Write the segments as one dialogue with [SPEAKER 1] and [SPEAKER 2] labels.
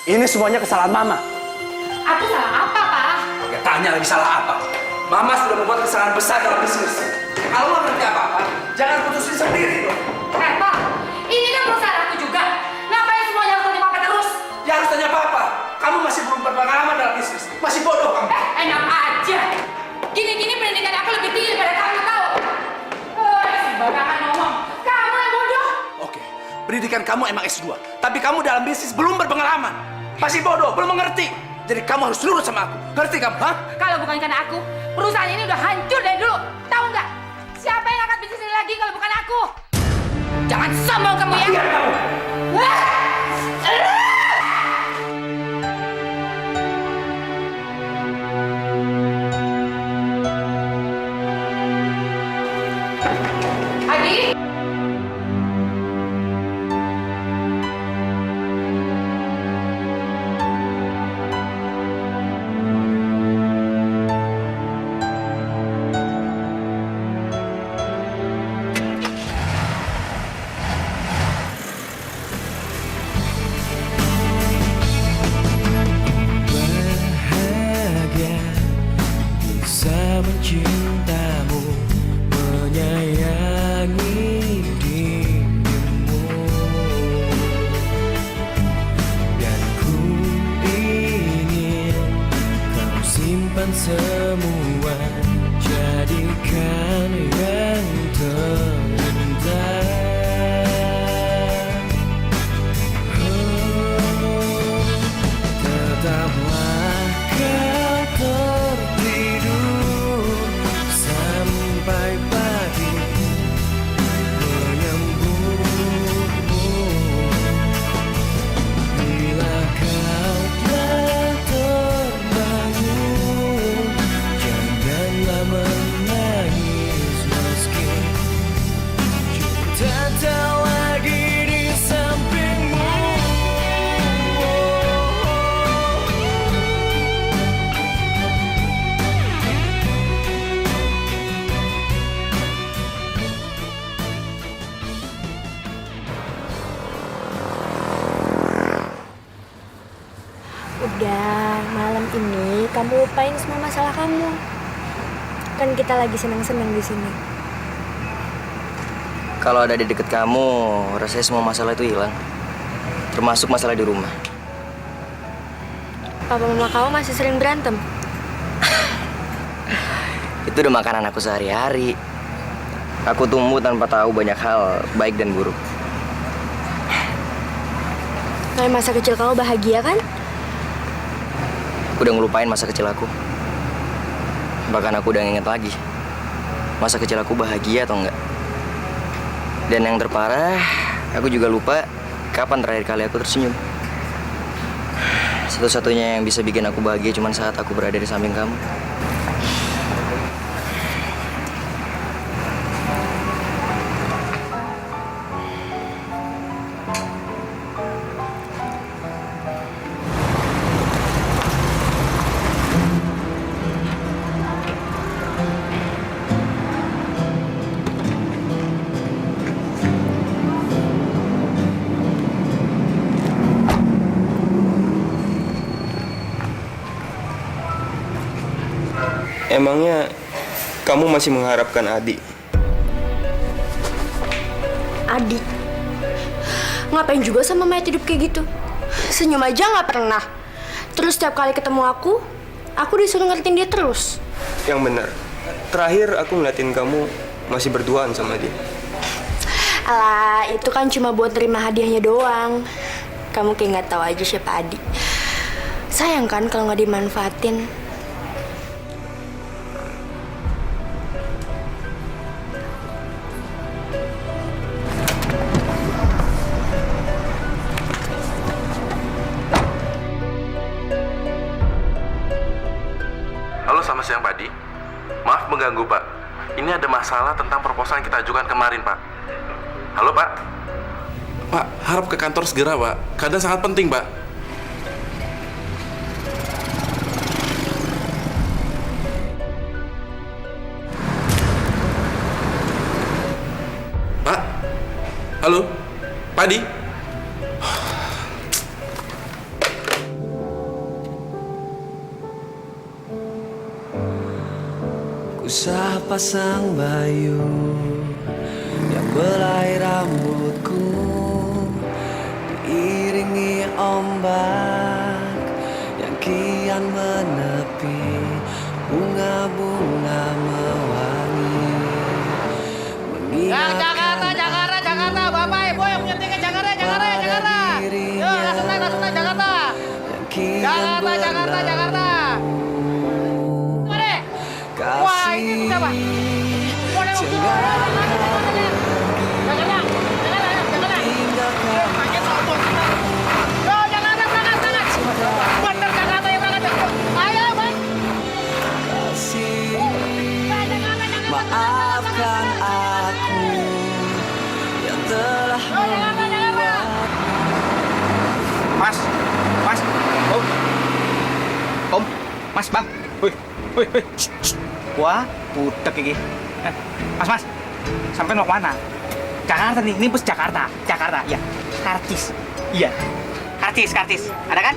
[SPEAKER 1] Ini semuanya kesalahan Mama.
[SPEAKER 2] Aku salah apa, Pak?
[SPEAKER 1] Oke, tanya lagi salah apa? Mama sudah membuat kesalahan besar dalam bisnis. Kalau nggak ngerti apa-apa, jangan putusin sendiri dong.
[SPEAKER 2] Pak, ini kan perusahaan aku juga. Ngapain semuanya harus tanya Papa terus?
[SPEAKER 1] Ya harus tanya Papa. Kamu masih belum berpengalaman dalam bisnis. Masih bodoh kamu.
[SPEAKER 2] Enak aja. Gini-gini pendidikan aku lebih tinggi daripada kamu tahu. Sembarangan ngomong. Kamu yang bodoh.
[SPEAKER 1] Oke, pendidikan kamu emang S2. Tapi kamu dalam bisnis belum berpengalaman. Masih bodoh, belum mengerti. Jadi kamu harus nurut sama aku. Ngerti kamu, ha?
[SPEAKER 2] Kalau bukan karena aku, perusahaan ini udah hancur dari dulu. Tahu nggak? Siapa yang angkat bisnis ini lagi kalau bukan aku? Jangan sombong kamu ya.
[SPEAKER 1] Biar kamu.
[SPEAKER 2] Adi?
[SPEAKER 3] Bahagia bisa mencintamu, menyayangi dirimu, dan ku ingin kau simpan semua, jadikan yang terindah. Tetaplah kau tertidur sampai pagi menyambutmu. Bila kau telah terbangun, janganlah menangis meski cinta tak lagi di sampingmu.
[SPEAKER 4] Udah, malam ini kamu lupain semua masalah kamu. Kan kita lagi senang-senang di sini.
[SPEAKER 5] Kalau ada di deket kamu, rasanya semua masalah itu hilang. Termasuk masalah di rumah.
[SPEAKER 4] Papa mama kamu masih sering berantem.
[SPEAKER 5] Itu udah makanan aku sehari-hari. Aku tumbuh tanpa tahu banyak hal, baik dan buruk.
[SPEAKER 4] Kayak masa kecil kamu bahagia kan?
[SPEAKER 5] Aku udah ngelupain masa kecil aku. Bahkan aku udah nginget lagi masa kecil aku bahagia atau enggak. Dan yang terparah, aku juga lupa kapan terakhir kali aku tersenyum. Satu-satunya yang bisa bikin aku bahagia cuma saat aku berada di samping kamu.
[SPEAKER 3] Emangnya kamu masih mengharapkan Adi?
[SPEAKER 4] Adik. Ngapain juga sama mayat hidup kayak gitu? Senyum aja nggak pernah. Terus setiap kali ketemu aku disuruh ngertiin dia terus.
[SPEAKER 3] Yang benar. Terakhir aku ngeliatin kamu masih berduaan sama dia.
[SPEAKER 4] Alah, itu kan cuma buat terima hadiahnya doang. Kamu kayak nggak tahu aja siapa Adi. Sayang kan kalau nggak dimanfaatin.
[SPEAKER 6] Halo, selamat siang Pak Adi. Maaf mengganggu Pak. Ini ada masalah tentang proposal yang kita ajukan kemarin Pak. Halo Pak. Pak, harap ke kantor segera Pak. Keadaan sangat penting Pak. Pak. Halo. Pak Adi.
[SPEAKER 7] Usah pasang bayu yang belai rambutku, diiringi ombak yang kian menepi, bunga-bunga mewangi mengingatkan
[SPEAKER 8] Jakarta, Bapak Ibu yang punya tiket Jakarta. Yo, langsung naik Jakarta. Jakarta. Mana? Wah, ini siapa? Mana Jakarta. Yo, Jakarta berangkat. Bener Jakarta yang berangkat. Ayo, Bang.
[SPEAKER 7] maafkan aku yang telah membuat.
[SPEAKER 8] Mas, Om, Mas, Bang. Wih. Wah, budak ini. Mas, sampai mau kemana? Jakarta nih, ini bus Jakarta, ya. Kartis, iya. Kartis, ada kan?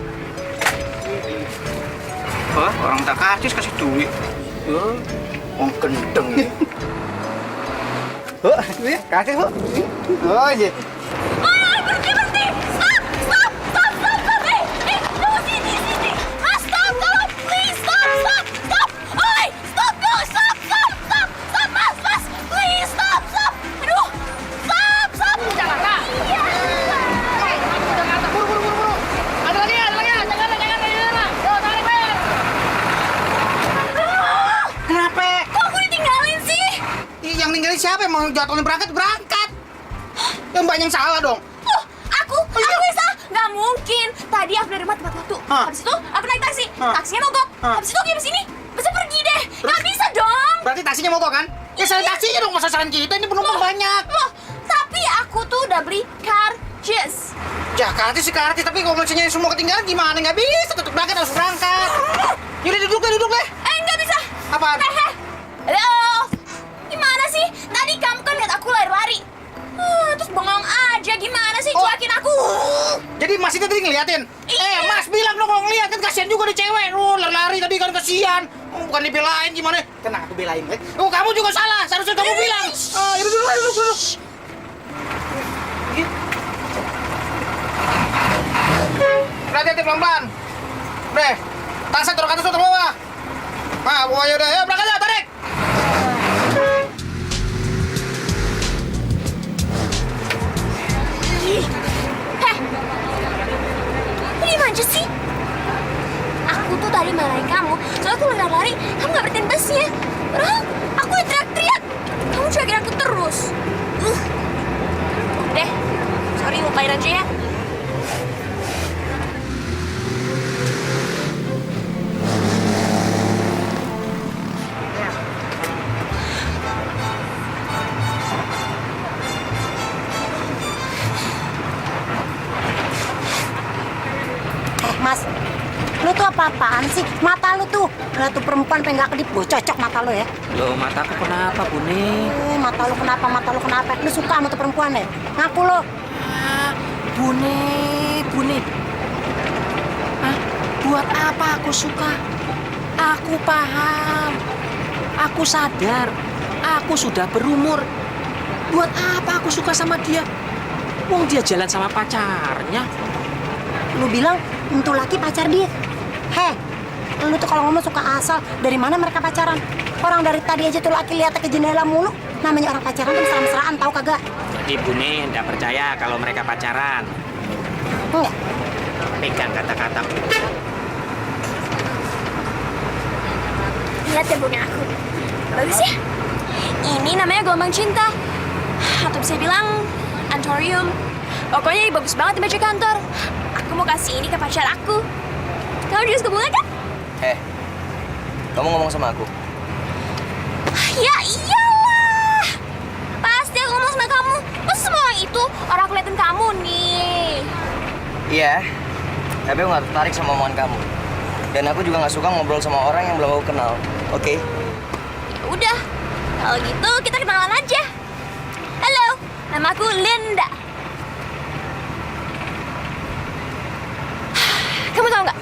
[SPEAKER 8] Oh, orang tak kartis kasih duit. Wong gendeng ini. Bu, kartis bu. Oh iya.
[SPEAKER 4] Berhenti! Stop! Tunggu sini! Mas, stop! Tolong! Please, stop! Oi! Stop! Mas! Please, stop! Aduh! Stop!
[SPEAKER 8] Jakarta.
[SPEAKER 4] Iya!
[SPEAKER 8] Jakarta, buru. Ada lagi. Jakarta. Yo, tarik, Ber. Kenapa?
[SPEAKER 4] Kok aku ditinggalin sih?
[SPEAKER 8] Yang ninggalin siapa? Mau jatuhin berangkat? Yang banyak salah dong.
[SPEAKER 4] Loh, aku bisa? Nggak mungkin. Tadi aku dari rumah tepat waktu. Habis itu aku naik taksi. Taksinya mogok. Habis itu aku habis ini. Bisa pergi deh. Nggak bisa dong.
[SPEAKER 8] Berarti taksinya mogok kan? Ya salah taksinya dong, masa saran kita, ini penumpang banyak.
[SPEAKER 4] Loh, tapi aku tuh udah beli karcis.
[SPEAKER 8] Jakarta sih kartis, tapi kalau misalnya semua ketinggalan gimana? Nggak bisa, tetap berangkat harus berangkat. Yaudah duduk deh.
[SPEAKER 4] Nggak bisa.
[SPEAKER 8] Apaan?
[SPEAKER 4] Halo. Gimana sih? Tadi kamu kan lihat aku lari-lari. Terus bengong aja, gimana sih? Cuekin aku.
[SPEAKER 8] Jadi Mas itu tadi ngeliatin?
[SPEAKER 4] Iya.
[SPEAKER 8] Mas bilang dong kalau ngeliat, kan kasihan juga nih cewek. Lari tadi kan kasihan. Bukan dibelain gimana? Tenang, aku belain. Kamu juga salah, seharusnya kamu bilang. Duduk. Hati-hati pelan-pelan. Udah, tasnya taruh ke atas, taruh bawah. Nah, bawahnya udah. Ya, berangkat aja, tarik.
[SPEAKER 4] Ini manja sih? Aku tuh tadi marahin kamu, soalnya aku lari-lari, kamu nggak berhenti busnya. Padahal aku yang teriak-teriak, kamu cuekin aku terus. Deh, sorry, lupain aja ya.
[SPEAKER 9] Mas, lu tuh apa-apaan sih? Mata lu tuh, lihat tuh perempuan pengen gak kedip, gue cocok mata lu ya.
[SPEAKER 10] Loh, mataku kenapa, Bune?
[SPEAKER 9] Mata lu kenapa? Lu suka sama tuh perempuan ya? Ngaku lu.
[SPEAKER 10] Bune. Buat apa aku suka? Aku paham. Aku sadar. Aku sudah berumur. Buat apa aku suka sama dia? Wong dia jalan sama pacarnya.
[SPEAKER 9] Lu bilang untuk laki pacar dia. Lu tuh kalau ngomong suka asal. Dari mana mereka pacaran? Orang dari tadi aja tuh laki lihat ke jendela mulu. Namanya orang pacaran tuh mesra-mesraan, tahu kagak?
[SPEAKER 10] Jadi Bune nggak percaya kalau mereka pacaran.
[SPEAKER 9] Enggak.
[SPEAKER 10] Pegang kata-kata.
[SPEAKER 4] Lihat deh bunga aku. Bagus ya? Ini namanya gelombang cinta. Atau bisa bilang antorium. Pokoknya ini bagus banget di meja kantor. Aku mau kasih ini ke pacar aku. Kamu juga suka bunga kan?
[SPEAKER 5] Kamu ngomong sama aku?
[SPEAKER 4] Ya iyalah. Pasti aku ngomong sama kamu. Masa semua orang itu orang aku liatin kamu nih.
[SPEAKER 5] Iya, tapi aku nggak tertarik sama omongan kamu. Dan aku juga nggak suka ngobrol sama orang yang belum aku kenal. Oke?
[SPEAKER 4] Ya udah. Kalau gitu kita kenalan aja. Halo, nama aku Linda. Kamu tahu nggak?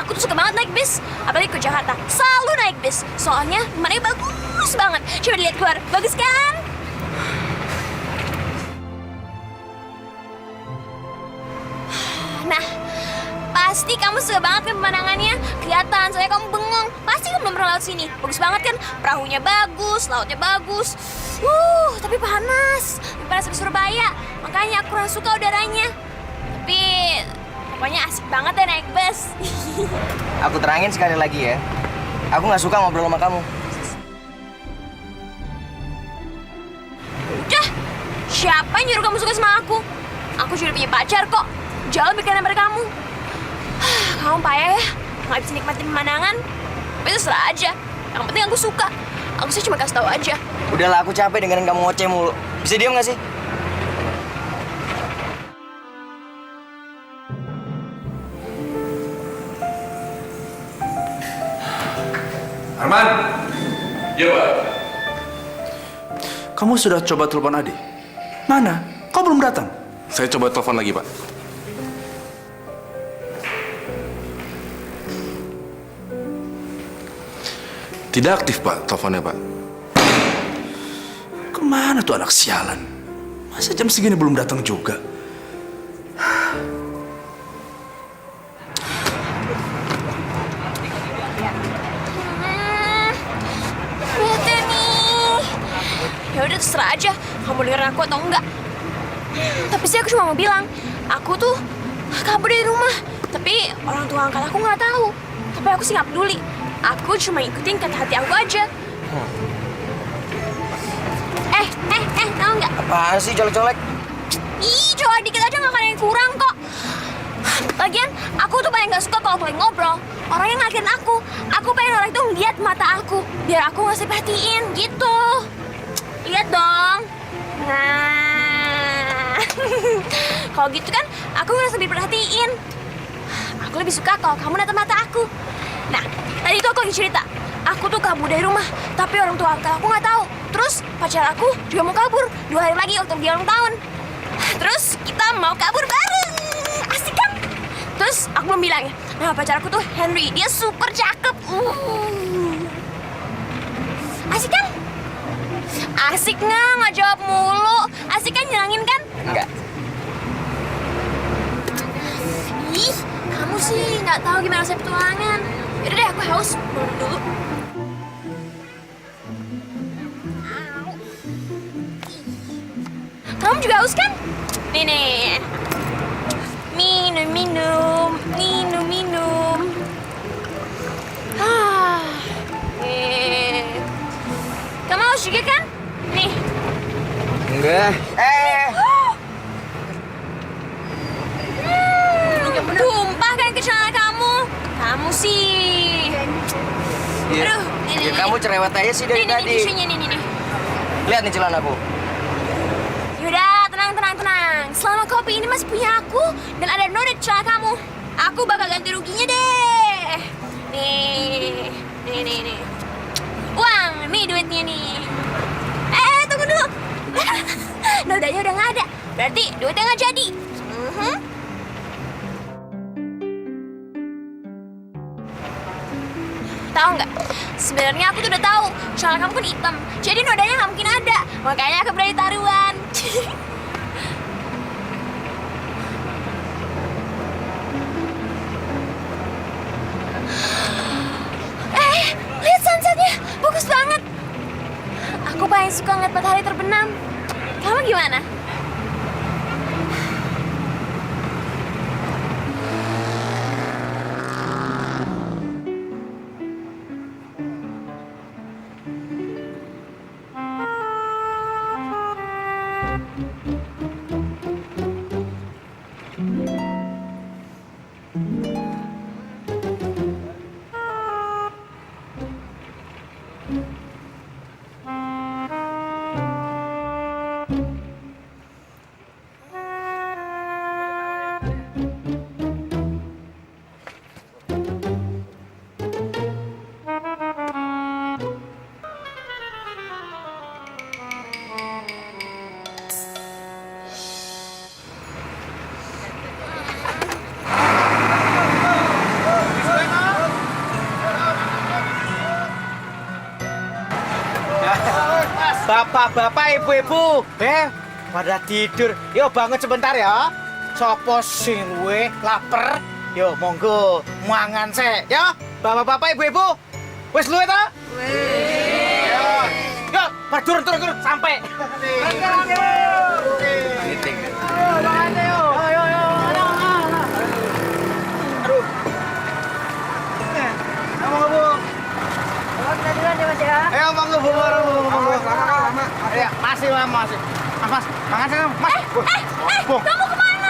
[SPEAKER 4] Aku tuh suka banget naik bis, apalagi ke Jakarta. Selalu naik bis, soalnya pemandangannya bagus banget. Coba dilihat keluar, bagus kan? Nah, pasti kamu suka banget kan pemandangannya. Kelihatan, soalnya kamu bengong. Pasti kamu belum pernah lewat sini. Bagus banget kan? Perahunya bagus, lautnya bagus. Tapi panas. Panas di Surabaya. Makanya aku kurang suka udaranya. Tapi pokoknya asik banget deh naik bus.
[SPEAKER 5] Aku terangin sekali lagi ya. Aku nggak suka ngobrol sama kamu.
[SPEAKER 4] Udah, siapa yang nyuruh kamu suka sama aku? Aku juga punya pacar kok. Jauh lebih keren daripada kamu. Kamu payah ya, nggak bisa nikmatin pemandangan. Tapi terserah aja. Yang penting aku suka. Aku sih cuma kasih tahu aja.
[SPEAKER 5] Udahlah, aku capek dengerin kamu ngoceh mulu. Bisa diam nggak sih?
[SPEAKER 6] Arman. Iya, Pak.
[SPEAKER 1] Kamu sudah coba telepon Adi? Mana? Kau belum datang?
[SPEAKER 6] Saya coba telepon lagi, Pak. Tidak aktif, Pak, teleponnya, Pak.
[SPEAKER 1] Kemana tuh anak sialan? Masa jam segini belum datang juga?
[SPEAKER 4] Bete nih. Ya udah terserah aja. Kamu dengerin aku atau enggak? Tapi sih aku cuma mau bilang, aku tuh kabur dari rumah. Tapi orang tua angkat aku nggak tahu. Tapi aku sih nggak peduli. Aku cuma ikutin kata hati aku aja. Tahu nggak?
[SPEAKER 5] Apaan sih colek-colek?
[SPEAKER 4] Ih, coba dikit aja nggak ada yang kurang kok. Lagian, aku tuh paling nggak suka kalau lagi ngobrol. Orang yang ngeliatin aku pengen orang itu ngeliat mata aku. Biar aku nggak perhatiin gitu. Lihat dong. Nah, kalau gitu kan aku ngerasa diperhatiin. Aku lebih suka kalau kamu natap mata aku. Nah, tadi itu aku lagi cerita. Aku tuh kabur dari rumah, tapi orang tua aku nggak tahu. Terus pacar aku juga mau kabur 2 hari lagi waktu dia ulang tahun. Terus kita mau kabur bareng. Asik kan? Terus aku belum bilang ya, nama pacar aku tuh Henry. Dia super cakep. Asik kan? Asik nggak jawab mulu? Asik kan, nyenangin kan?
[SPEAKER 5] Enggak.
[SPEAKER 4] Ih, kamu sih nggak tahu gimana saya petualangan. Yaudah deh, aku haus. Minum dulu. Kamu juga haus kan? Nih. Minum. Kamu haus juga kan? Nih.
[SPEAKER 5] Enggak.
[SPEAKER 4] Tumpah kan ke celana kamu. Kamu sih.
[SPEAKER 5] Iya.
[SPEAKER 4] Aduh,
[SPEAKER 5] Ya kamu cerewet aja sih dari tadi.
[SPEAKER 4] Nih.
[SPEAKER 5] Lihat nih celanaku.
[SPEAKER 4] Yaudah, tenang. Selama kopi ini masih punya aku dan ada noda di celana kamu, aku bakal ganti ruginya deh. Nih. Uang, nih duitnya nih. Tunggu dulu. Nodanya udah nggak ada, berarti duitnya nggak jadi. Tahu nggak? Sebenarnya aku tuh udah tahu, celana kamu kan hitam, jadi nodanya nggak mungkin ada. Makanya aku berani taruhan. Lihat sunsetnya, bagus banget. Aku paling suka ngeliat matahari terbenam. Kamu gimana?
[SPEAKER 8] Bapak-bapak, ibu-ibu, pada tidur. Yo bangun sebentar ya. Sopo sing luwe lapar? Yo monggo mangan sik, yo. Bapak-bapak, ibu-ibu, wis luwe ta? Wis. Yo, turun sampai. Ayo monggo Bu. Lama. Ya, masih. Mas, mangan sih, Mas.
[SPEAKER 4] Kamu kemana?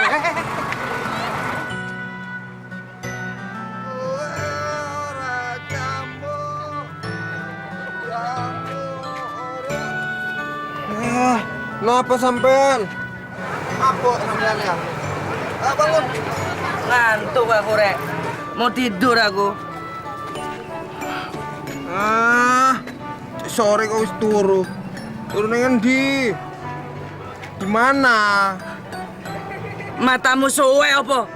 [SPEAKER 3] Kenapa sampean?
[SPEAKER 8] Mabuk sampean ya. Bangun.
[SPEAKER 5] Ngantuk aku, Rek. Mau tidur aku.
[SPEAKER 3] Sore kau wis turu. Turu nang endi? Di mana?
[SPEAKER 5] Matamu suwe apa?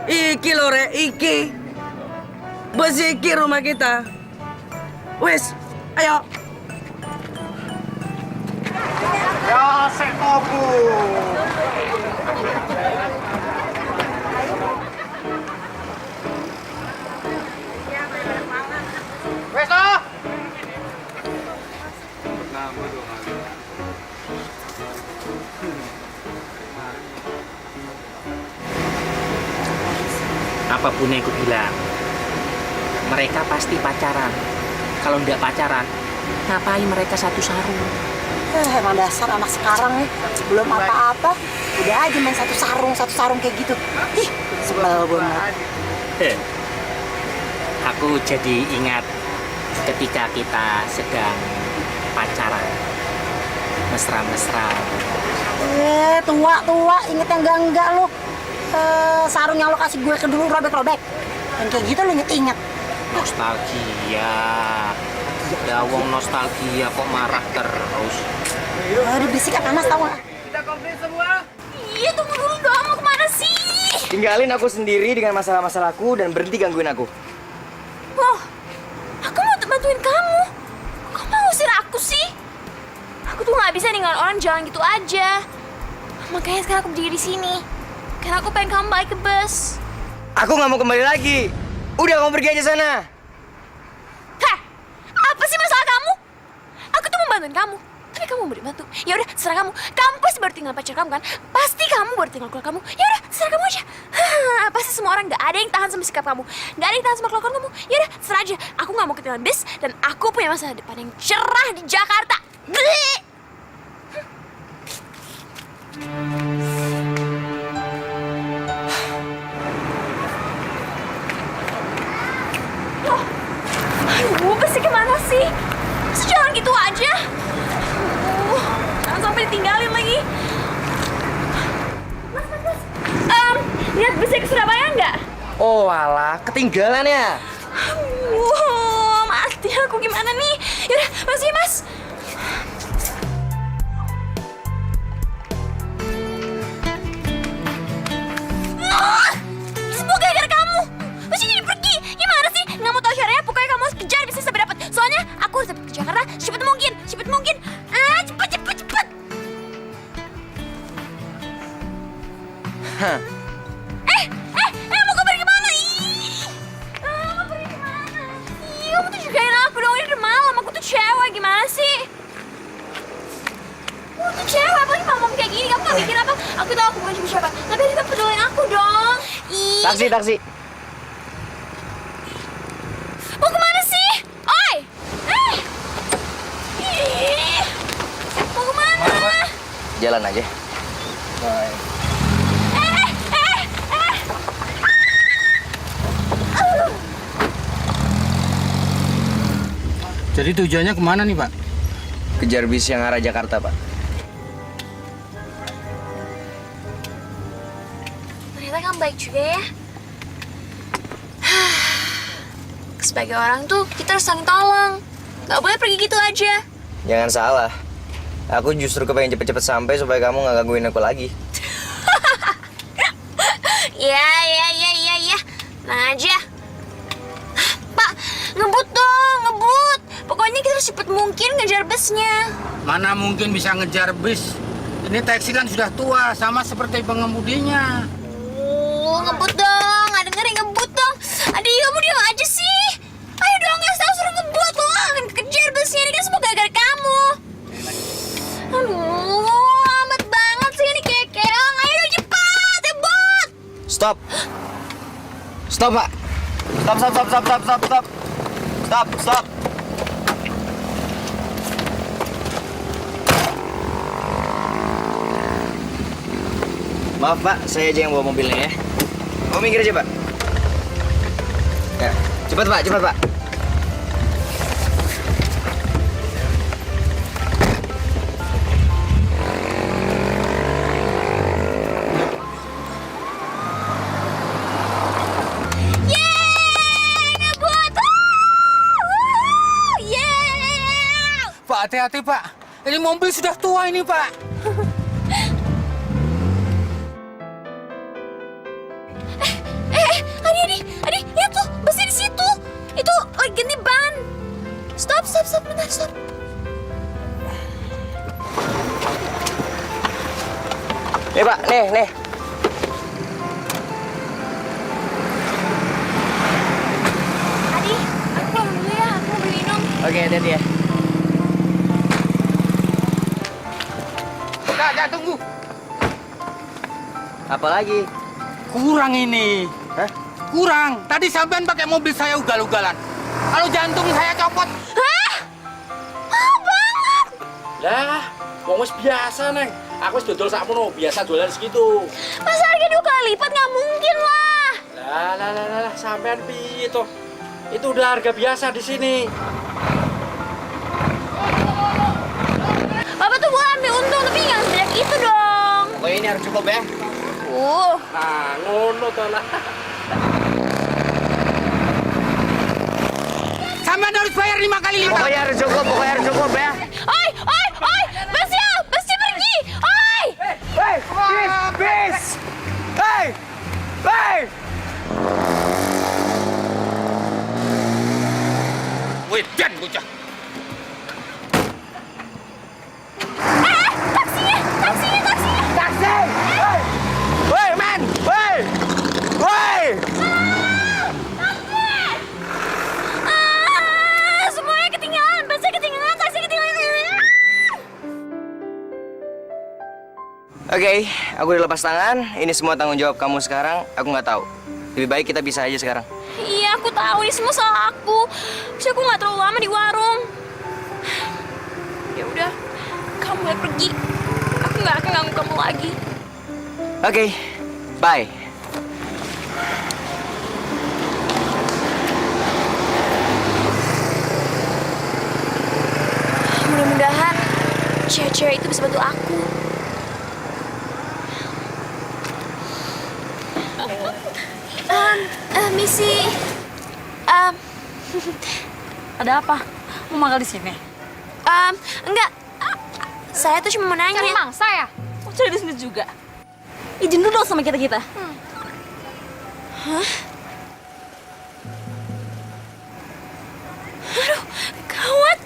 [SPEAKER 5] Iki lho, Rek, iki. Bos iki rumah kita. Wis, ayo.
[SPEAKER 8] Ya, sik tobu. Wes toh.
[SPEAKER 10] Apapun yang aku bilang, mereka pasti pacaran. Kalau nggak pacaran, ngapain mereka satu sarung?
[SPEAKER 9] Emang dasar anak sekarang nih, belum apa-apa, udah aja main satu sarung kayak gitu. Ih, sebel banget.
[SPEAKER 10] Aku jadi ingat ketika kita sedang pacaran, mesra-mesra.
[SPEAKER 9] Tua, inget yang enggak lu. Sarung yang lo kasih gue ke dulu robek-robek. Dan kayak gitu lo inget-inget.
[SPEAKER 10] Nostalgia. Ya wong nostalgia kok marah terus.
[SPEAKER 9] Aduh, bisik panas tau gak?
[SPEAKER 8] Kita komplit semua.
[SPEAKER 4] Iya, tunggu dulu dong. Mau kemana sih?
[SPEAKER 5] Tinggalin aku sendiri dengan masalah-masalahku dan berhenti gangguin aku.
[SPEAKER 4] Loh, aku mau bantuin kamu. Kok mau ngusir aku sih? Aku tuh nggak bisa ninggalin orang jalan gitu aja. Makanya sekarang aku berdiri di sini. Karena aku pengen kamu balik ke bus.
[SPEAKER 5] Aku nggak mau kembali lagi. Udah, kamu pergi aja sana.
[SPEAKER 4] Heh, apa sih masalah kamu? Aku tuh mau bantuin kamu. Tapi kamu mau dibantu. Ya udah, serah kamu. Kamu pasti baru tinggal pacar kamu kan? Pasti kamu baru tinggal keluarga kamu. Ya udah, serah kamu aja. Pasti semua orang nggak ada yang tahan sama sikap kamu. Nggak ada yang tahan sama kelakuan kamu. Ya udah, serah aja. Aku nggak mau ketinggalan bis dan aku punya masa depan yang cerah di Jakarta. Bleh. Aduh, pasti kemana sih? Masa jalan gitu aja? Jangan sampai ditinggalin lagi. Mas. Lihat busnya ke Surabaya nggak?
[SPEAKER 5] Oh alah, ketinggalan ya.
[SPEAKER 4] Mati aku gimana nih? Yaudah, makasih ya, Mas. Semua gara-gara kamu. Masih jadi pergi. Gimana sih? Nggak mau tahu caranya, pokoknya kamu harus kejar bisa sampai dapat. Soalnya aku harus dapat ke Jakarta cepet mungkin. Cepet.
[SPEAKER 5] Hah.
[SPEAKER 4] Mau pergi kemana? Mau pergi kemana? Kamu tuh jagain aku dong, ini udah malam. Aku tuh cewek, gimana sih? Aku tuh cewek, apalagi malam kayak gini. Kamu gak mikir apa? Aku tahu aku bukan siapa, tapi tetap peduliin aku dong.
[SPEAKER 5] Taksi.
[SPEAKER 4] Mau kemana sih? Oi! Mau kemana?
[SPEAKER 5] Jalan aja.
[SPEAKER 8] Jadi tujuannya kemana nih, Pak?
[SPEAKER 5] Kejar bis yang arah Jakarta, Pak.
[SPEAKER 4] Ternyata kamu baik juga ya. Sebagai orang tuh kita harus saling tolong. Gak boleh pergi gitu aja.
[SPEAKER 5] Jangan salah. Aku justru kepengen cepet-cepet sampai supaya kamu nggak gangguin aku lagi.
[SPEAKER 4] Ya. Nah aja. Pak, ngebut dong, ngebut. Pokoknya kita harus cepet mungkin ngejar busnya.
[SPEAKER 8] Mana mungkin bisa ngejar bis? Ini taksi kan sudah tua, sama seperti pengemudinya.
[SPEAKER 4] Oh, ngebut dong, nggak dengerin ngebut dong. Adik, kamu diam aja sih. Ayo dong, nggak tahu suruh ngebut loh. Akan kejar busnya, ini kan semua gara-gara kamu. Aduh, amat banget sih ini kekeong. Ayo dong cepat, ngebut.
[SPEAKER 5] Stop. Stop, Pak. Stop. Maaf, Pak. Saya aja yang bawa mobilnya ya. Mau minggir aja, Pak. Ya, cepat, Pak.
[SPEAKER 8] Pak, hati-hati, Pak. Ini mobil sudah tua ini, Pak.
[SPEAKER 4] Adi, lihat tuh, busnya di situ. Itu lagi ganti ban. Stop, bentar, stop.
[SPEAKER 5] Nih, Pak, nih.
[SPEAKER 4] Adi, aku pulang dulu ya, aku mau beli minum.
[SPEAKER 5] Oke, hati-hati ya.
[SPEAKER 8] Enggak, tunggu.
[SPEAKER 5] Apa lagi?
[SPEAKER 8] Kurang ini.
[SPEAKER 5] Hah?
[SPEAKER 8] Kurang. Tadi sampean pakai mobil saya ugal-ugalan. Kalau jantung saya copot.
[SPEAKER 4] Hah? Mahal banget.
[SPEAKER 1] Lah, wong wis biasa, Neng. Aku wis dodol sakmono, biasa jualan segitu.
[SPEAKER 4] Masa harga 2 kali lipat? Nggak mungkin lah.
[SPEAKER 1] Lah, sampean piye toh? Itu udah harga biasa di sini.
[SPEAKER 4] Bapak tuh boleh ambil untung, tapi nggak sebanyak itu dong.
[SPEAKER 5] Oh, ini harus cukup ya.
[SPEAKER 1] Nah, ngono toh lah.
[SPEAKER 8] Sampean harus bayar 5 kali lipat.
[SPEAKER 5] Pokoknya harus cukup ya.
[SPEAKER 4] Oi, busnya pergi. Oi.
[SPEAKER 5] Bis! Hey!
[SPEAKER 8] Wedan bocah.
[SPEAKER 5] Taksi! Woi, man! Woi!
[SPEAKER 4] Semuanya ketinggalan, busnya ketinggalan, taksi ketinggalan.
[SPEAKER 5] Oke, aku udah lepas tangan. Ini semua tanggung jawab kamu sekarang. Aku nggak tahu. Lebih baik kita pisah aja sekarang.
[SPEAKER 4] Iya, aku tahu ini semua salah aku. Terus aku nggak terlalu lama di warung. Ya udah, kamu boleh pergi. Aku nggak akan ganggu kamu lagi.
[SPEAKER 5] Oke, bye.
[SPEAKER 4] Mudah-mudahan cewek-cewek itu bisa bantu aku. Misi,
[SPEAKER 2] Ada apa? Mau makan di sini?
[SPEAKER 4] enggak. Saya tuh cuma mau nanya.
[SPEAKER 2] Cari mangsa ya? Mau cari di sini juga? Izin dulu dong sama kita-kita.
[SPEAKER 4] Hah? Aduh, gawat.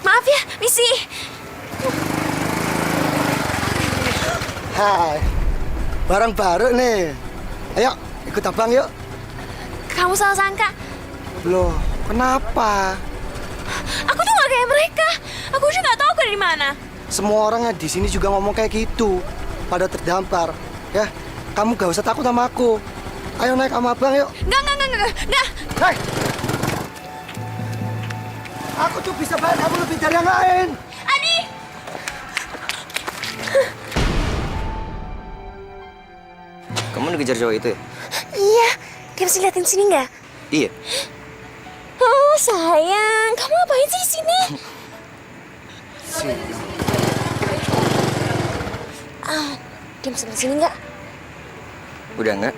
[SPEAKER 4] Maaf ya, Misi.
[SPEAKER 11] Hai, barang baru nih. Ayo, ikut abang yuk.
[SPEAKER 4] Kamu salah sangka.
[SPEAKER 11] Loh, kenapa?
[SPEAKER 4] Aku tuh gak kayak mereka. Aku juga gak tahu aku dari mana.
[SPEAKER 11] Semua orang di sini juga ngomong kayak gitu. Pada terdampar. Ya, kamu gak usah takut sama aku. Ayo naik sama abang yuk.
[SPEAKER 4] Enggak.
[SPEAKER 11] Hei! Aku tuh bisa bayar kamu lebih dari yang lain.
[SPEAKER 4] Adi!
[SPEAKER 5] Kamu dikejar cowok itu ya?
[SPEAKER 4] Iya, dia bisa liatin sini nggak?
[SPEAKER 5] Iya.
[SPEAKER 4] Oh sayang, kamu ngapain sih di sini? Dia bisa di sini nggak?
[SPEAKER 5] Udah enggak?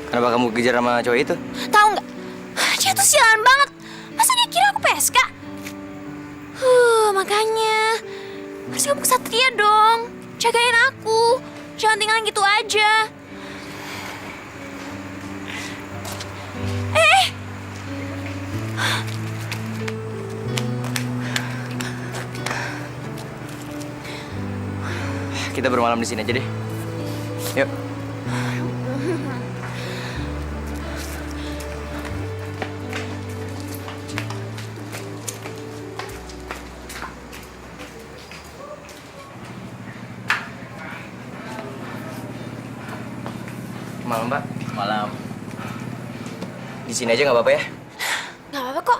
[SPEAKER 5] Kenapa kamu kejar sama cowok itu?
[SPEAKER 4] Tahu nggak? Dia tuh sialan banget. Masa dia kira aku PSK? Makanya harus kamu kesatria dong. Jagain aku. Jangan tinggalin gitu aja.
[SPEAKER 5] kita bermalam di sini aja deh. Yuk. Malam, Pak.
[SPEAKER 8] Malam.
[SPEAKER 5] Di sini aja nggak apa-apa ya?
[SPEAKER 4] Nggak apa-apa kok.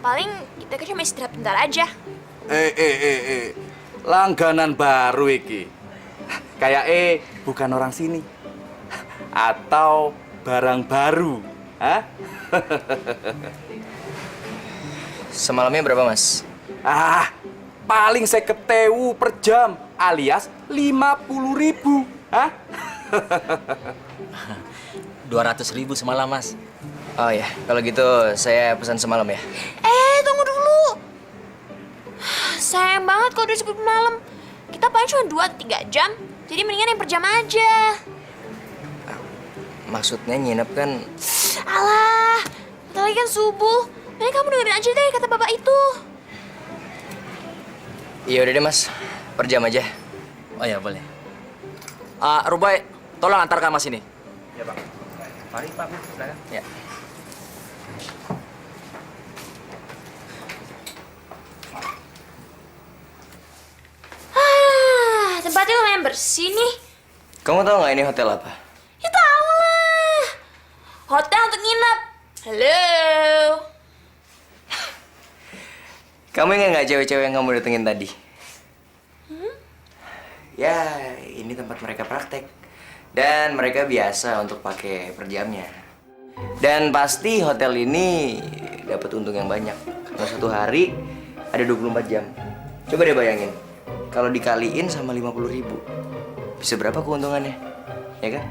[SPEAKER 4] Paling kita kan cuma istirahat bentar aja.
[SPEAKER 1] Langganan baru iki. Kayak bukan orang sini. Atau barang baru. Hah?
[SPEAKER 5] Semalamnya berapa, Mas?
[SPEAKER 1] Paling 50.000 per jam alias 50.000. Hah?
[SPEAKER 8] 200.000 semalam, Mas.
[SPEAKER 5] Oh ya, kalau gitu saya pesan semalam ya.
[SPEAKER 4] Tunggu dulu. Sayang banget kalau udah sebelum malam. Kita paling cuma 2-3 jam. Jadi mendingan yang per jam aja.
[SPEAKER 5] Maksudnya nginep kan?
[SPEAKER 4] Alah, bentar lagi kan subuh. Mending kamu dengerin aja deh kata bapak itu.
[SPEAKER 5] Iya udah deh, Mas. Per jam aja.
[SPEAKER 8] Oh ya, boleh. Rubai, tolong antarkan Mas ini.
[SPEAKER 5] Ya, Bang. Mari, Pak. Silakan. Ya.
[SPEAKER 4] Tempatnya lumayan bersih nih.
[SPEAKER 5] Kamu tahu nggak ini hotel apa?
[SPEAKER 4] Ya tahu lah. Hotel untuk nginep. Halo.
[SPEAKER 5] Kamu ingat nggak cewek-cewek yang kamu datengin tadi? Ya, ini tempat mereka praktek. Dan mereka biasa untuk pakai per jamnya. Dan pasti hotel ini dapat untung yang banyak. Karena satu hari ada 24 jam. Coba deh bayangin. Kalau dikaliin sama 50.000, bisa berapa keuntungannya? Ya kan?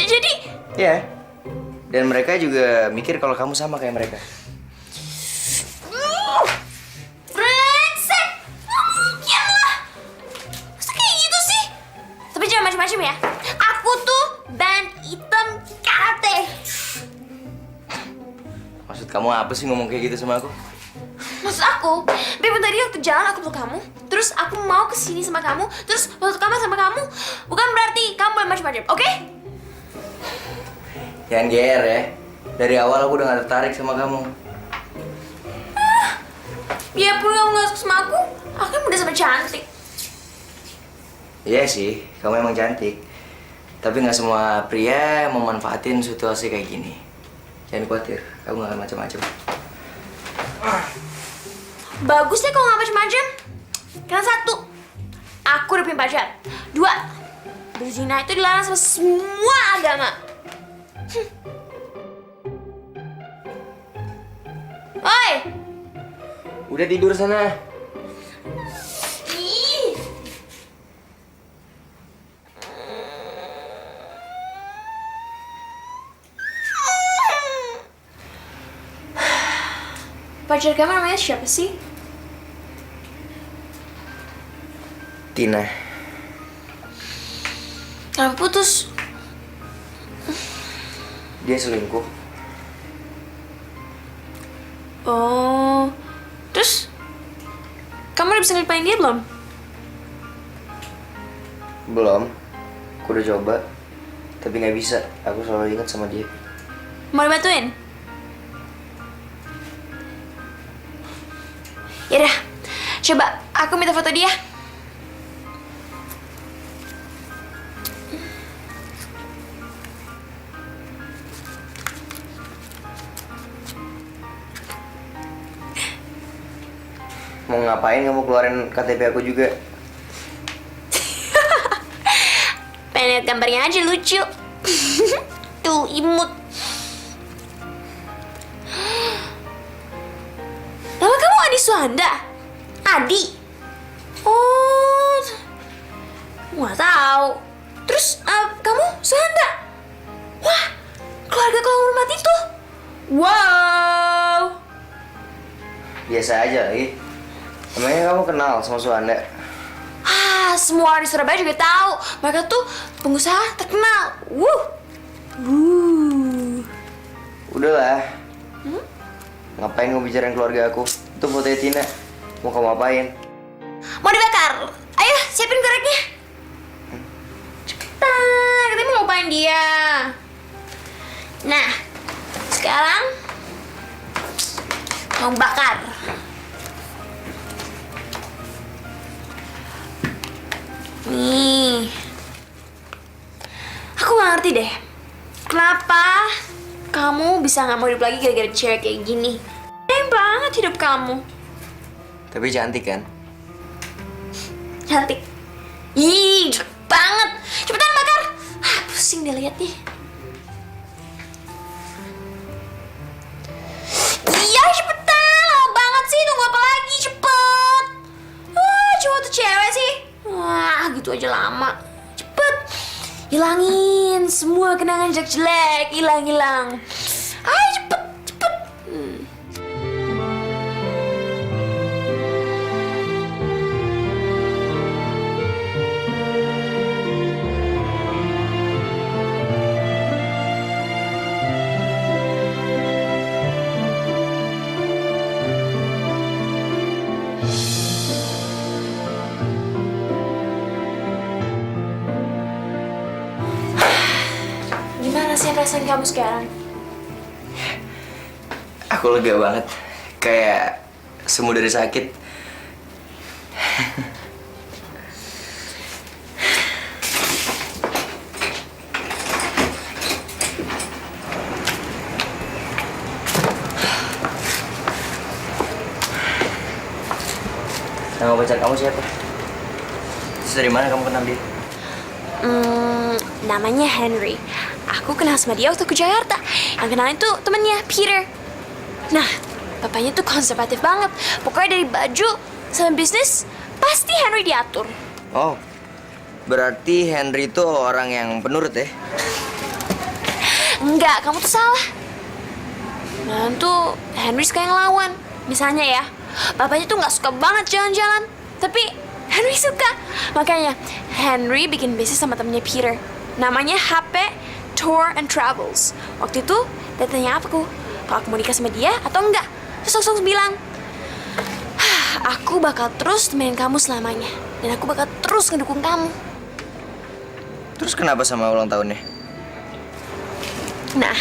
[SPEAKER 4] Jadi?
[SPEAKER 5] Ya. Dan mereka juga mikir kalau kamu sama kayak mereka.
[SPEAKER 4] Brengsek! Nggak mungkin lah. Masa kayak gitu sih? Tapi jangan macam-macam ya. Aku tuh band hitam karate.
[SPEAKER 5] Maksud kamu apa sih ngomong kayak gitu sama aku?
[SPEAKER 4] Maksud aku, Bebe tadi waktu jalan aku peluk kamu, terus aku mau kesini sama kamu, terus waktu kamar sama kamu, bukan berarti kamu boleh macam-macam, oke?
[SPEAKER 5] Jangan GR ya. Dari awal aku udah gak tertarik sama kamu.
[SPEAKER 4] Biarpun kamu gak suka sama aku kan udah sama cantik.
[SPEAKER 5] Iya sih, kamu emang cantik. Tapi gak semua pria memanfaatin situasi kayak gini. Jangan khawatir, kamu gak akan macam-macam.
[SPEAKER 4] Bagus deh kalau gak macam-macam. Karena satu, aku udah punya pacar. Dua, berzina itu dilarang sama semua agama. Oi!
[SPEAKER 5] Udah tidur sana.
[SPEAKER 4] Ih. Pacar kamu namanya siapa sih?
[SPEAKER 5] Tina.
[SPEAKER 4] Kenapa putus?
[SPEAKER 5] Dia selingkuh.
[SPEAKER 4] Oh, terus kamu udah bisa ngelupain dia belum?
[SPEAKER 5] Belum. Aku udah coba. Tapi gak bisa. Aku selalu ingat sama dia.
[SPEAKER 4] Mau dibantuin? Yaudah, coba aku minta foto dia.
[SPEAKER 5] Mau ngapain kamu keluarin KTP aku juga?
[SPEAKER 4] Pengen lihat gambarnya aja lucu. Tuh, imut. Nama kamu Adi Suhanda? Adi? Oh, nggak tahu. Terus kamu Suhanda? Wah, keluarga kehormat itu. Wow.
[SPEAKER 5] Biasa aja lagi. Emangnya kamu kenal sama Suhanda?
[SPEAKER 4] Semua orang di Surabaya juga tahu. Mereka tuh pengusaha terkenal.
[SPEAKER 5] Udahlah. Ngapain kamu bicarain keluarga aku? Itu fotonya Tina. Mau kamu apain?
[SPEAKER 4] Mau dibakar. Ayo, siapin koreknya. Cepetan, kita mau ngapain dia. Nah, sekarang mau bakar. Nih. Aku gak ngerti deh. Kenapa kamu bisa gak mau hidup lagi gara-gara cewek kayak gini? Keren banget hidup kamu.
[SPEAKER 5] Tapi cantik kan?
[SPEAKER 4] Cantik. Ih, jelek banget. Cepetan bakar. Pusing deh liatnya. Iya, cepetan. Lama banget sih. Tunggu apa lagi? Cepet. Cowok tuh cewek sih. Wah, gitu aja lama. Cepet. Hilangin semua kenangan jelek-jelek. Hilang. Ayo cepet. Gimana sih perasaan kamu sekarang?
[SPEAKER 5] Aku lega banget. Kayak sembuh dari sakit. Nama pacar kamu siapa? Terus dari mana kamu kenal dia?
[SPEAKER 4] Namanya Henry. Aku kenal sama dia waktu ke Jakarta. Yang kenalin tuh temennya, Peter. Nah, bapaknya tuh konservatif banget. Pokoknya dari baju sampai bisnis, pasti Henry diatur.
[SPEAKER 5] Oh, berarti Henry itu orang yang penurut ya?
[SPEAKER 4] Enggak, kamu tuh salah. Nah, tuh Henry suka yang lawan. Misalnya ya, bapaknya tuh nggak suka banget jalan-jalan. Tapi Henry suka. Makanya Henry bikin bisnis sama temennya Peter. Namanya HP Tour and Travels. Waktu itu dia tanya aku kalau aku mau nikah sama dia atau enggak. Terus langsung bilang, aku bakal terus temenin kamu selamanya. Dan aku bakal terus ngedukung kamu.
[SPEAKER 5] Terus kenapa sama ulang tahunnya?
[SPEAKER 4] Nah,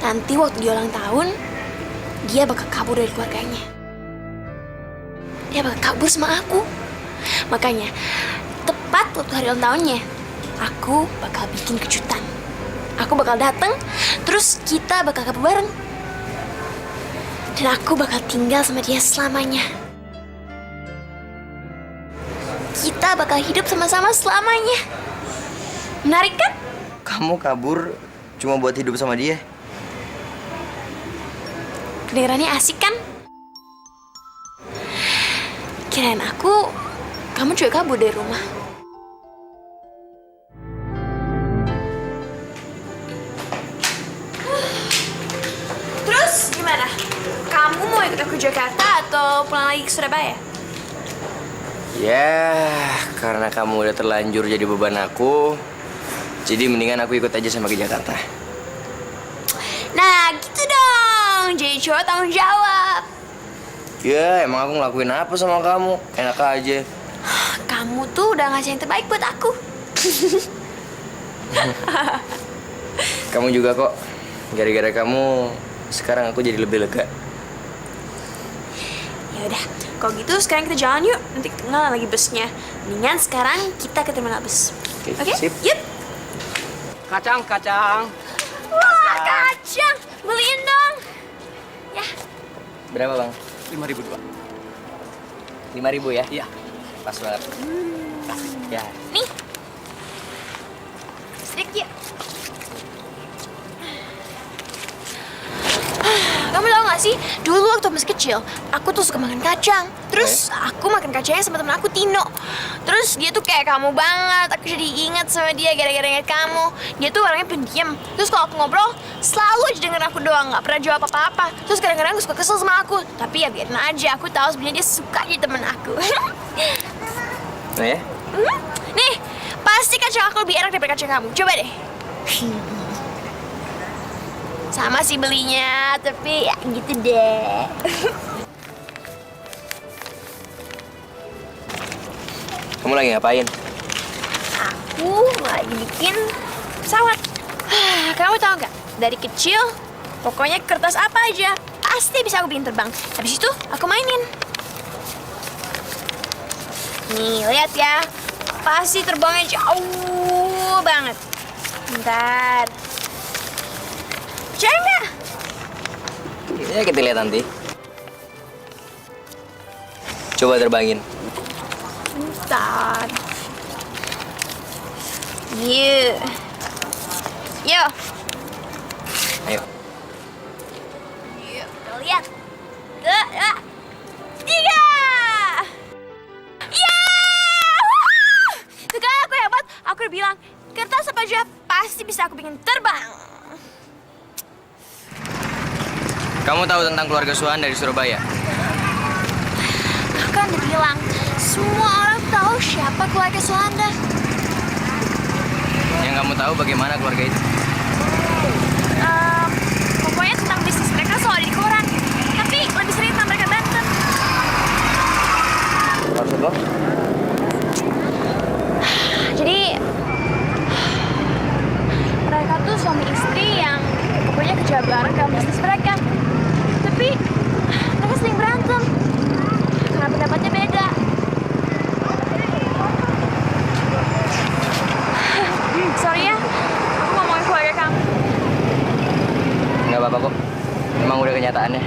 [SPEAKER 4] nanti waktu dia ulang tahun, dia bakal kabur dari keluarganya. Dia bakal kabur sama aku. Makanya, tepat waktu hari ulang tahunnya, aku bakal bikin kejutan. Aku bakal datang, terus kita bakal kabur bareng. Dan aku bakal tinggal sama dia selamanya. Kita bakal hidup sama-sama selamanya. Menarik kan?
[SPEAKER 5] Kamu kabur cuma buat hidup sama dia?
[SPEAKER 4] Kedengarannya asik kan? Kirain aku, kamu juga kabur dari rumah. Terus gimana? Kamu mau ikut aku ke Jakarta atau pulang lagi ke Surabaya?
[SPEAKER 5] Ya, karena kamu udah terlanjur jadi beban aku, jadi mendingan aku ikut aja sama ke Jakarta.
[SPEAKER 4] Nah, gitu dong. Jadi cowok tanggung jawab.
[SPEAKER 5] Ya, emang aku ngelakuin apa sama kamu? Enak aja.
[SPEAKER 4] Kamu tuh udah ngasih yang terbaik buat aku.
[SPEAKER 5] Kamu juga kok. Gara-gara kamu, sekarang aku jadi lebih lega.
[SPEAKER 4] Ya udah, kalau gitu sekarang kita jalan yuk. Nanti ketinggalan lagi busnya. Mendingan sekarang kita ke terminal bus. Oke?
[SPEAKER 5] Sip.
[SPEAKER 4] Yuk.
[SPEAKER 8] Kacang.
[SPEAKER 4] Wah, kacang. Beliin dong. Ya.
[SPEAKER 5] Berapa, Bang?
[SPEAKER 8] 5.000 2.
[SPEAKER 5] 5.000 ya?
[SPEAKER 8] Iya.
[SPEAKER 5] Pas banget. Ya.
[SPEAKER 4] Nih. Sedikit. Kamu tau gak sih, dulu waktu masih kecil, aku tuh suka makan kacang. Terus aku makan kacangnya sama temen aku, Tino. Terus dia tuh kayak kamu banget, aku jadi ingat sama dia gara-gara ingat kamu. Dia tuh orangnya pendiam. Terus kalau aku ngobrol, selalu aja denger aku doang, gak pernah jawab apa-apa. Terus kadang-kadang aku suka kesel sama aku. Tapi ya biarin aja, aku tahu sebenarnya dia suka jadi temen aku.
[SPEAKER 5] Nah ya?
[SPEAKER 4] Nih, pasti kacang aku lebih enak daripada kacang kamu. Coba deh. Sama sih belinya, tapi ya gitu deh.
[SPEAKER 5] Kamu lagi ngapain?
[SPEAKER 4] Aku lagi bikin pesawat. Kamu tahu nggak? Dari kecil, pokoknya kertas apa aja pasti bisa aku bikin terbang. Habis itu aku mainin. Nih, lihat ya. Pasti terbangnya jauh banget. Bentar. Percaya nggak?
[SPEAKER 5] Ya kita lihat nanti. Coba terbangin.
[SPEAKER 4] Bentar. Yuk. Yuk.
[SPEAKER 5] Ayo.
[SPEAKER 4] Yuk, kita lihat. 2, 3. Tuh kan aku hebat. Aku udah bilang, kertas apa aja pasti bisa aku bikin terbang.
[SPEAKER 5] Kamu tahu tentang keluarga Suhan dari Surabaya?
[SPEAKER 4] Aku kan udah bilang, semua orang tahu siapa keluarga Suhanda.
[SPEAKER 5] Yang kamu tahu bagaimana keluarga itu?
[SPEAKER 4] Pokoknya tentang bisnis mereka soal di koran. Tapi lebih sering tentang mereka berantem.
[SPEAKER 5] Maksud lo?
[SPEAKER 4] Jadi mereka tuh suami istri yang pokoknya kerja bareng dalam bisnis mereka. Tapi mereka sering berantem karena pendapatnya beda. Sorry ya, aku ngomongin keluarga kamu.
[SPEAKER 5] Nggak apa-apa kok. Emang udah kenyataannya.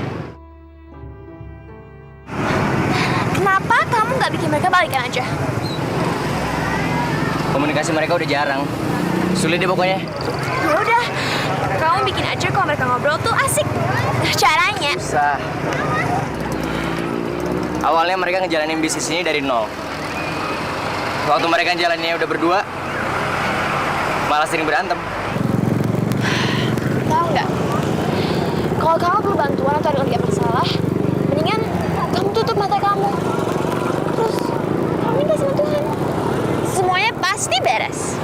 [SPEAKER 4] Kenapa kamu nggak bikin mereka balikan aja?
[SPEAKER 5] Komunikasi mereka udah jarang. Sulit deh pokoknya.
[SPEAKER 4] Ya udah, kamu bikin aja kalau mereka ngobrol tuh asik. Caranya?
[SPEAKER 5] Bisa. Awalnya mereka ngejalanin bisnis ini dari nol. Waktu mereka jalaninnya udah berdua, malah sering berantem.
[SPEAKER 4] Tahu nggak? Kalau kamu perlu bantuan atau ada lagi masalah, mendingan kamu tutup mata kamu. Terus kamu minta sama Tuhan. Semuanya pasti beres.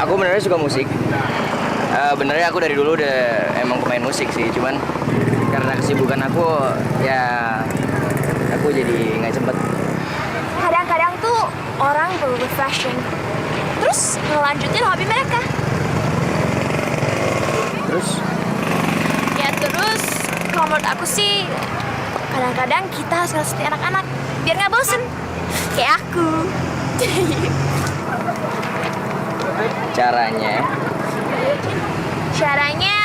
[SPEAKER 5] Aku benernya suka musik. Benernya aku dari dulu udah emang pemain musik sih, cuman karena kesibukan aku, ya aku jadi nggak sempet.
[SPEAKER 4] Kadang-kadang tuh orang perlu refreshing. Terus ngelanjutin hobi mereka.
[SPEAKER 5] Terus?
[SPEAKER 4] Ya terus, kalau menurut aku sih, kadang-kadang kita harus ngasih anak-anak biar nggak bosen. Kayak aku.
[SPEAKER 5] Caranya?
[SPEAKER 4] Caranya...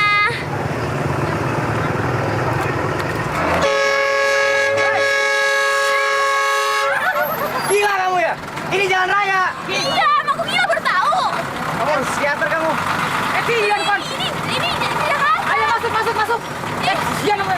[SPEAKER 8] Gila kamu ya? Ini jalan raya.
[SPEAKER 4] Iya, emang aku gila baru tahu.
[SPEAKER 8] Kamu harus psikiater kamu.
[SPEAKER 4] Iya depan. Ini Jakarta. Ayo masuk.
[SPEAKER 8] Iya kamu.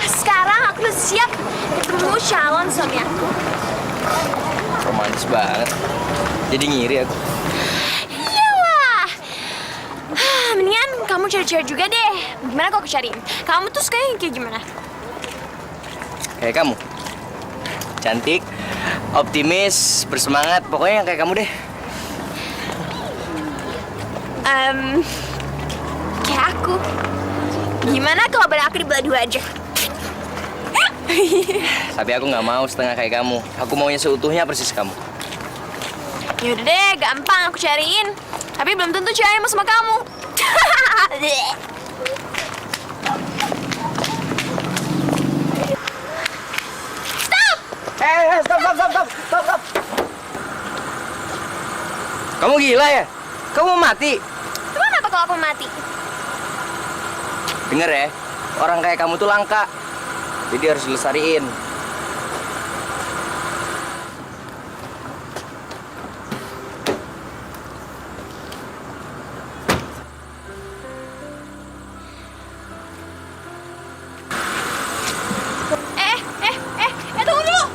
[SPEAKER 4] Sekarang aku udah siap ketemu calon suami aku.
[SPEAKER 5] Romantis banget. Jadi ngiri aku.
[SPEAKER 4] Iyalah. Mendingan kamu cari cewek juga deh. Gimana kalau aku cariin? Kamu tuh sukanya yang kayak gimana?
[SPEAKER 5] Kayak kamu. Cantik, optimis, bersemangat. Pokoknya yang kayak kamu deh.
[SPEAKER 4] Kayak aku. Gimana kalau barang aku dibelah 2 aja?
[SPEAKER 5] Tapi aku nggak mau setengah kayak kamu. Aku maunya seutuhnya persis kamu.
[SPEAKER 4] Yaudah deh, gampang aku cariin. Tapi belum tentu ceweknya mau sama kamu. Stop!
[SPEAKER 8] Stop.
[SPEAKER 5] Kamu gila ya? Kamu mau mati?
[SPEAKER 4] Emang apa kalau aku mati?
[SPEAKER 5] Dengar ya, orang kayak kamu tuh langka. Jadi harus dilestariin.
[SPEAKER 4] Tunggu dulu.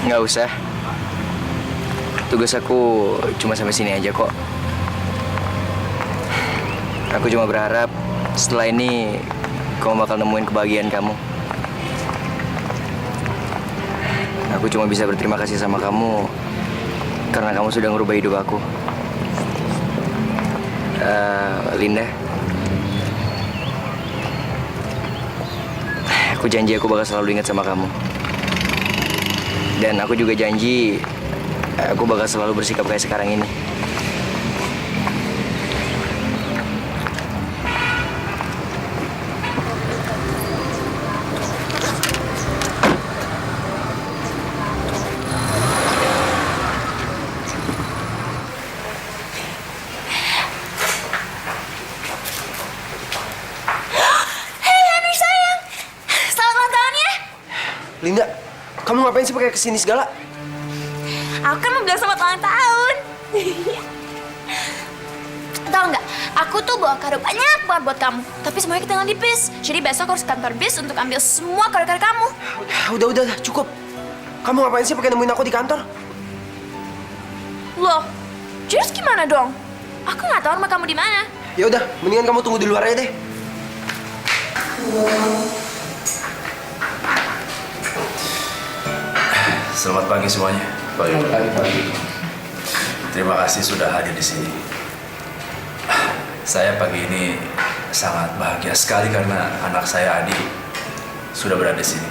[SPEAKER 5] Nggak usah. Tugas aku cuma sampai sini aja kok. Aku cuma berharap setelah ini kamu bakal nemuin kebahagiaan kamu. Aku cuma bisa berterima kasih sama kamu karena kamu sudah ngerubah hidup aku. Linda, aku janji aku bakal selalu ingat sama kamu. Dan aku juga janji aku bakal selalu bersikap kayak sekarang ini.
[SPEAKER 11] Linda, kamu ngapain sih pakai kesini segala?
[SPEAKER 4] Aku kan mau bilang selamat ulang tahun. Tahu nggak? Aku tuh bawa kado banyak banget buat kamu. Tapi semuanya ketinggalan di bis. Jadi besok harus ke kantor bis untuk ambil semua kado-kado kamu.
[SPEAKER 11] Udah, cukup. Kamu ngapain sih pakai nemuin aku di kantor?
[SPEAKER 4] Loh, terus gimana dong? Aku nggak tahu rumah kamu di mana.
[SPEAKER 11] Ya udah, mendingan kamu tunggu di luar aja deh.
[SPEAKER 1] Selamat pagi semuanya. Pagi. Terima kasih sudah hadir di sini. Saya pagi ini sangat bahagia sekali karena anak saya Adi sudah berada di sini.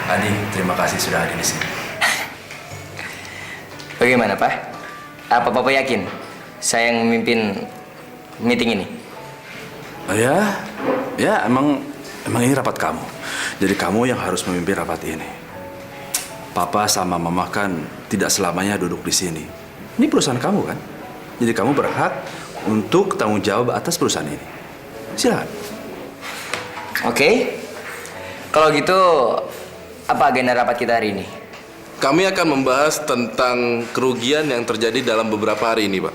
[SPEAKER 1] Adi, terima kasih sudah hadir di sini.
[SPEAKER 5] Bagaimana, Pak? Apa Papa yakin saya yang memimpin meeting ini?
[SPEAKER 1] Ya, emang ini rapat kamu. Jadi kamu yang harus memimpin rapat ini. Papa sama Mama kan tidak selamanya duduk di sini. Ini perusahaan kamu kan? Jadi kamu berhak untuk tanggung jawab atas perusahaan ini. Silakan.
[SPEAKER 5] Oke. Kalau gitu, apa agenda rapat kita hari ini?
[SPEAKER 6] Kami akan membahas tentang kerugian yang terjadi dalam beberapa hari ini, Pak.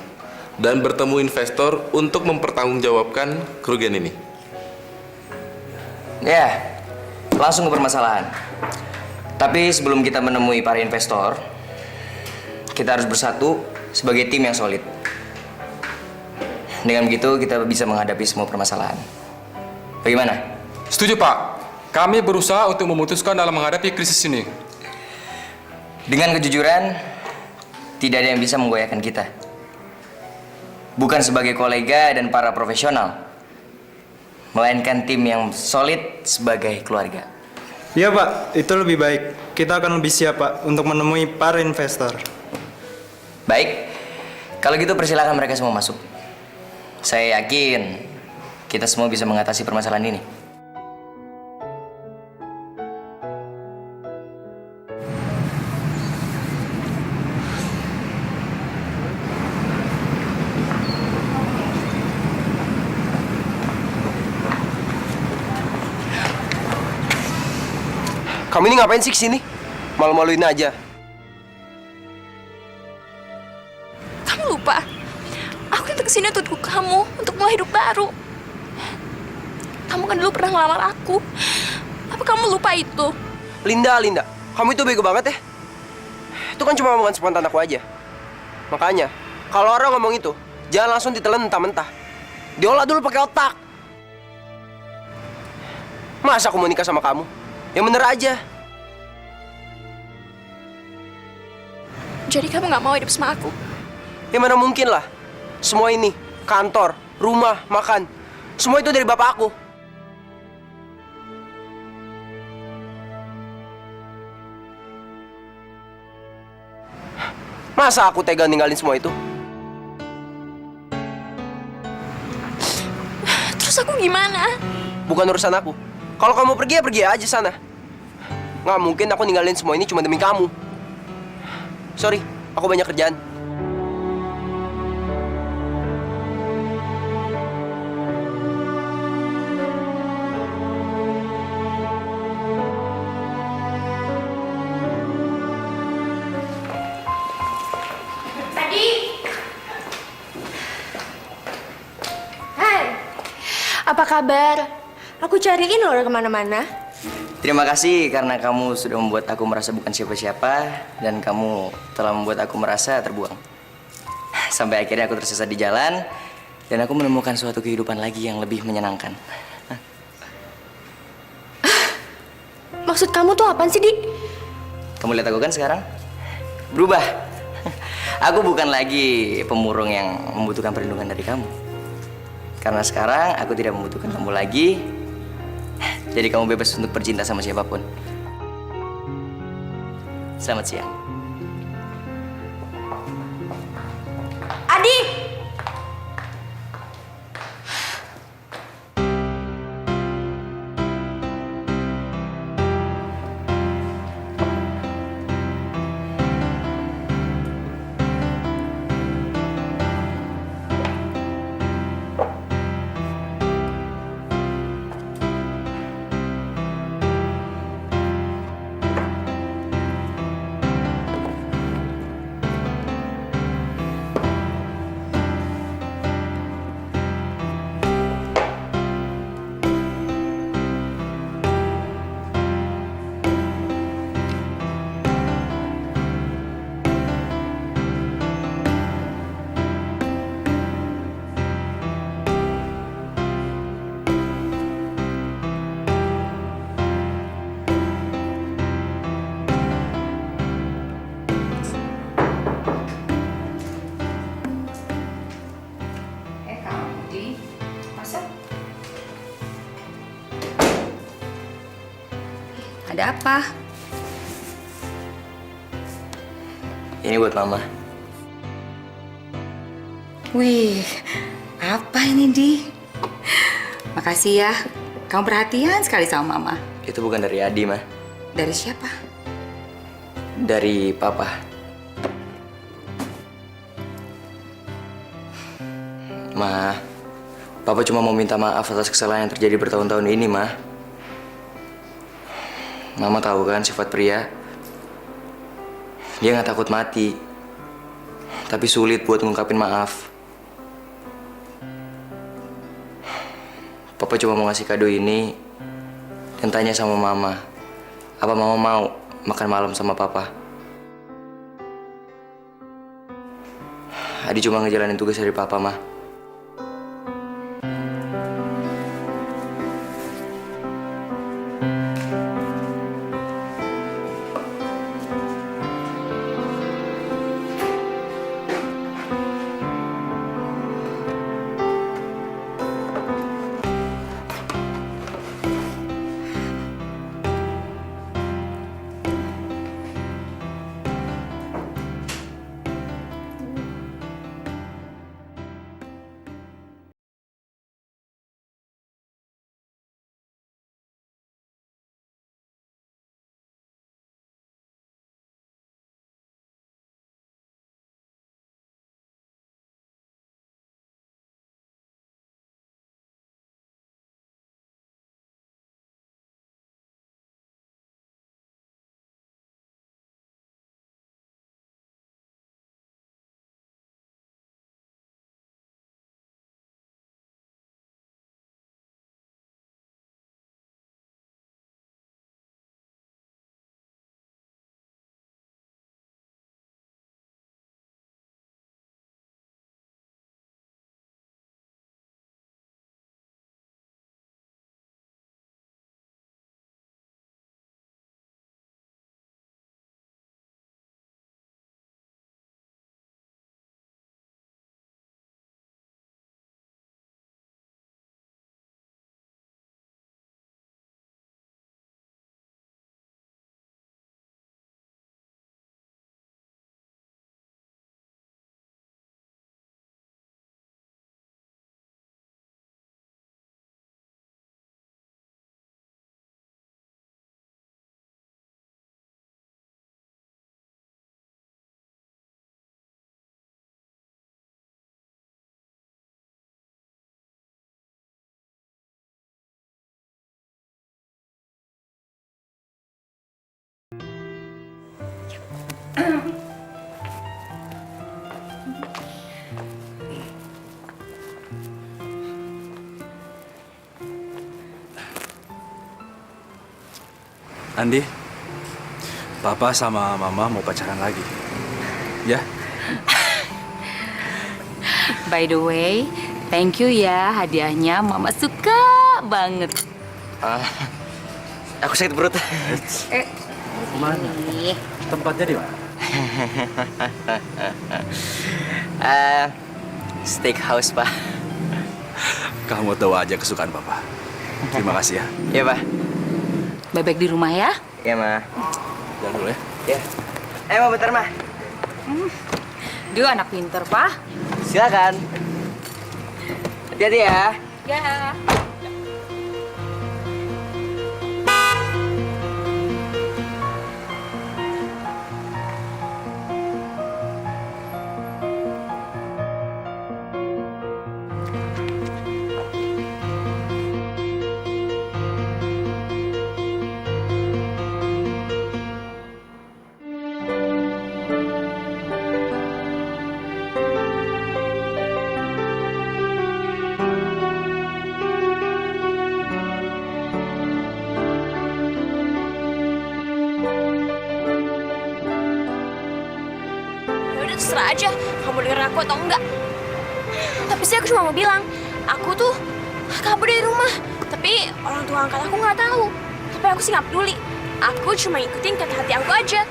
[SPEAKER 6] Dan bertemu investor untuk mempertanggungjawabkan kerugian ini.
[SPEAKER 5] Ya, langsung ke permasalahan. Tapi sebelum kita menemui para investor, kita harus bersatu sebagai tim yang solid. Dengan begitu, kita bisa menghadapi semua permasalahan. Bagaimana?
[SPEAKER 12] Setuju, Pak. Kami berusaha untuk memutuskan dalam menghadapi krisis ini.
[SPEAKER 5] Dengan kejujuran, tidak ada yang bisa menggoyahkan kita. Bukan sebagai kolega dan para profesional, melainkan tim yang solid sebagai keluarga.
[SPEAKER 13] Iya, Pak. Itu lebih baik. Kita akan lebih siap, Pak, untuk menemui para investor.
[SPEAKER 5] Baik. Kalau gitu persilakan mereka semua masuk. Saya yakin kita semua bisa mengatasi permasalahan ini.
[SPEAKER 11] Kamu ini ngapain sih kesini? Malu-maluin aja.
[SPEAKER 4] Kamu lupa? Aku datang kesini untuk kamu, untuk mulai hidup baru. Kamu kan dulu pernah ngelamar aku. Apa kamu lupa itu?
[SPEAKER 11] Linda, kamu itu bego banget ya. Itu kan cuma omongan spontan aku aja. Makanya, kalau orang ngomong itu, jangan langsung ditelan mentah-mentah. Diolah dulu pakai otak. Masa aku mau nikah sama kamu? Yang bener aja.
[SPEAKER 4] Jadi kamu nggak mau hidup sama aku?
[SPEAKER 11] Ya mana mungkin lah. Semua ini, kantor, rumah, makan, semua itu dari bapak aku. Masa aku tega ninggalin semua itu?
[SPEAKER 4] Terus aku gimana?
[SPEAKER 11] Bukan urusan aku. Kalau kamu pergi ya pergi aja sana. Nggak mungkin aku ninggalin semua ini cuma demi kamu. Sorry, aku banyak kerjaan.
[SPEAKER 4] Tadi. Hai. Apa kabar? Aku cariin loh kemana-mana.
[SPEAKER 5] Terima kasih karena kamu sudah membuat aku merasa bukan siapa-siapa dan kamu telah membuat aku merasa terbuang. Sampai akhirnya aku tersesat di jalan dan aku menemukan suatu kehidupan lagi yang lebih menyenangkan.
[SPEAKER 4] Maksud kamu tuh apaan sih, Di?
[SPEAKER 5] Kamu lihat aku kan sekarang? Berubah. Aku bukan lagi pemurung yang membutuhkan perlindungan dari kamu. Karena sekarang aku tidak membutuhkan kamu lagi. Jadi kamu bebas untuk bercinta sama siapapun. Selamat siang.
[SPEAKER 4] Adi!
[SPEAKER 2] Ada apa?
[SPEAKER 5] Ini buat Mama.
[SPEAKER 2] Wih, apa ini, Di? Makasih ya. Kamu perhatian sekali sama Mama.
[SPEAKER 5] Itu bukan dari Adi, Ma.
[SPEAKER 2] Dari siapa?
[SPEAKER 5] Dari Papa. Ma, Papa cuma mau minta maaf atas kesalahan yang terjadi bertahun-tahun ini, Ma. Mama tahu kan sifat pria. Dia nggak takut mati, tapi sulit buat ngungkapin maaf. Papa cuma mau ngasih kado ini dan tanya sama Mama, apa Mama mau makan malam sama Papa? Adi cuma ngejalanin tugas dari Papa, Ma.
[SPEAKER 1] Andi, Papa sama Mama mau pacaran lagi. Ya?
[SPEAKER 2] By the way, thank you ya hadiahnya. Mama suka banget.
[SPEAKER 5] Aku sakit perut.
[SPEAKER 1] Mana? Tempatnya di mana?
[SPEAKER 5] Steakhouse, Pak.
[SPEAKER 1] Kamu tahu aja kesukaan Papa. Terima kasih ya.
[SPEAKER 5] Iya, Pak.
[SPEAKER 2] Bebek di rumah ya.
[SPEAKER 5] Iya, Ma.
[SPEAKER 1] Jalan dulu ya.
[SPEAKER 5] Iya. Ma, bentar, Ma.
[SPEAKER 2] Dia anak pinter, Pak.
[SPEAKER 5] Silakan. Hati-hati ya.
[SPEAKER 2] Ya.
[SPEAKER 4] Udah terserah aja, kamu dengerin aku atau enggak. Tapi sih aku cuma mau bilang, aku tuh kabur dari rumah. Tapi orang tua angkat aku nggak tahu. Tapi aku sih nggak peduli. Aku cuma ikutin kata hati aku aja.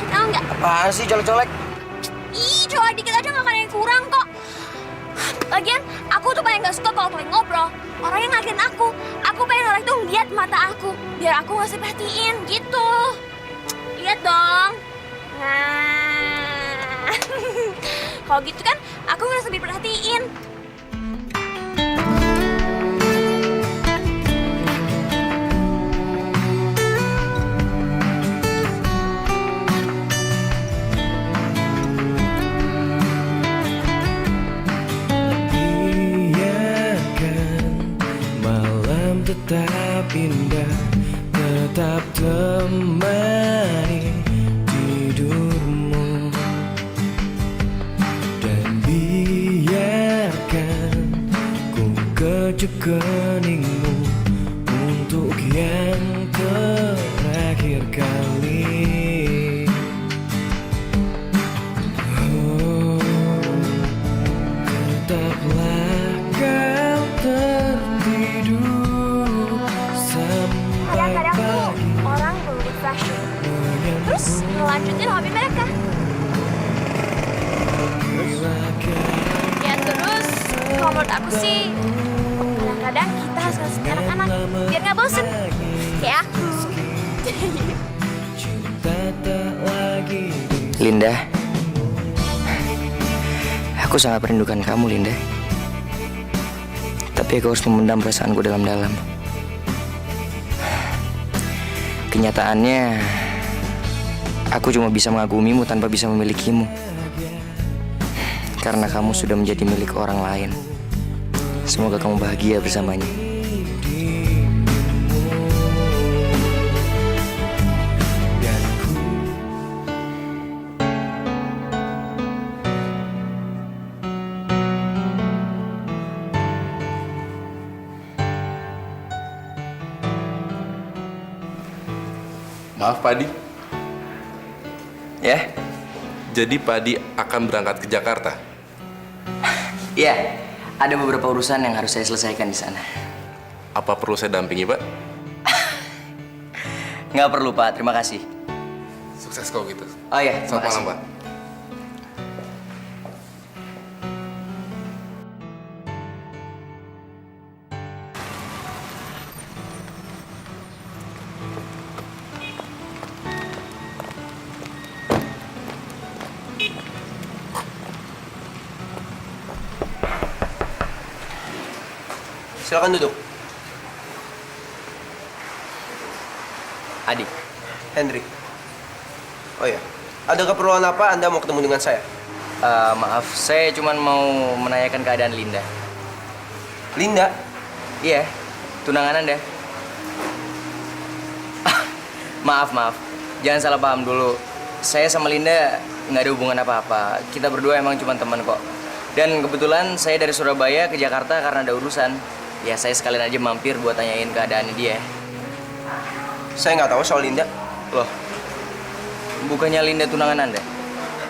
[SPEAKER 4] Tahu nggak?
[SPEAKER 5] Apaan sih colek-colek?
[SPEAKER 4] Ih, colek dikit aja nggak ada yang kurang kok. Lagian, aku tuh paling nggak suka kalau kalian ngobrol. Orang yang ngeliatin aku pengen orang itu ngeliat mata aku. Biar aku nggak perhatiin gitu. Lihat dong. Nah, kalau gitu kan aku ngerasa diperhatiin.
[SPEAKER 7] Biarkan malam tetap indah, tetap temani tidurmu, dan biarkan ku kecup keningmu untuk yang terakhir kali. Oh, tetaplah kau tertidur sampai
[SPEAKER 4] Kadang-kadang
[SPEAKER 7] pagi.
[SPEAKER 4] tuh orang perlu refreshing. Terus ngelanjutin hobi mereka. Ya terus, kalau menurut aku sih, kadang-kadang kita harus ngasih anak-anak biar nggak bosen. Kayak aku.
[SPEAKER 5] Linda. Aku sangat merindukan kamu, Linda. Tapi aku harus memendam perasaanku dalam-dalam. Kenyataannya, aku cuma bisa mengagumimu tanpa bisa memilikimu. Karena kamu sudah menjadi milik orang lain. Semoga kamu bahagia bersamanya.
[SPEAKER 6] Maaf, Pak Adi.
[SPEAKER 5] Ya?
[SPEAKER 6] Jadi Pak Adi akan berangkat ke Jakarta?
[SPEAKER 5] Iya, ada beberapa urusan yang harus saya selesaikan di sana.
[SPEAKER 6] Apa perlu saya dampingi, Pak?
[SPEAKER 5] Nggak perlu, Pak. Terima kasih.
[SPEAKER 6] Sukses kalau gitu.
[SPEAKER 5] Oh iya, terima
[SPEAKER 6] Selamat
[SPEAKER 5] kasih.
[SPEAKER 6] malam, Pak.
[SPEAKER 11] Silakan duduk.
[SPEAKER 5] Adi.
[SPEAKER 11] Henry. Oh ya, ada keperluan apa Anda mau ketemu dengan saya?
[SPEAKER 5] Maaf, saya cuma mau menanyakan keadaan Linda.
[SPEAKER 11] Linda?
[SPEAKER 5] Iya, tunangan Anda. Maaf. Jangan salah paham dulu. Saya sama Linda nggak ada hubungan apa-apa. Kita berdua emang cuma teman kok. Dan kebetulan saya dari Surabaya ke Jakarta karena ada urusan. Ya saya sekalian aja mampir buat tanyain keadaannya dia.
[SPEAKER 11] Saya nggak tahu soal Linda.
[SPEAKER 5] Loh, bukannya Linda tunangan Anda?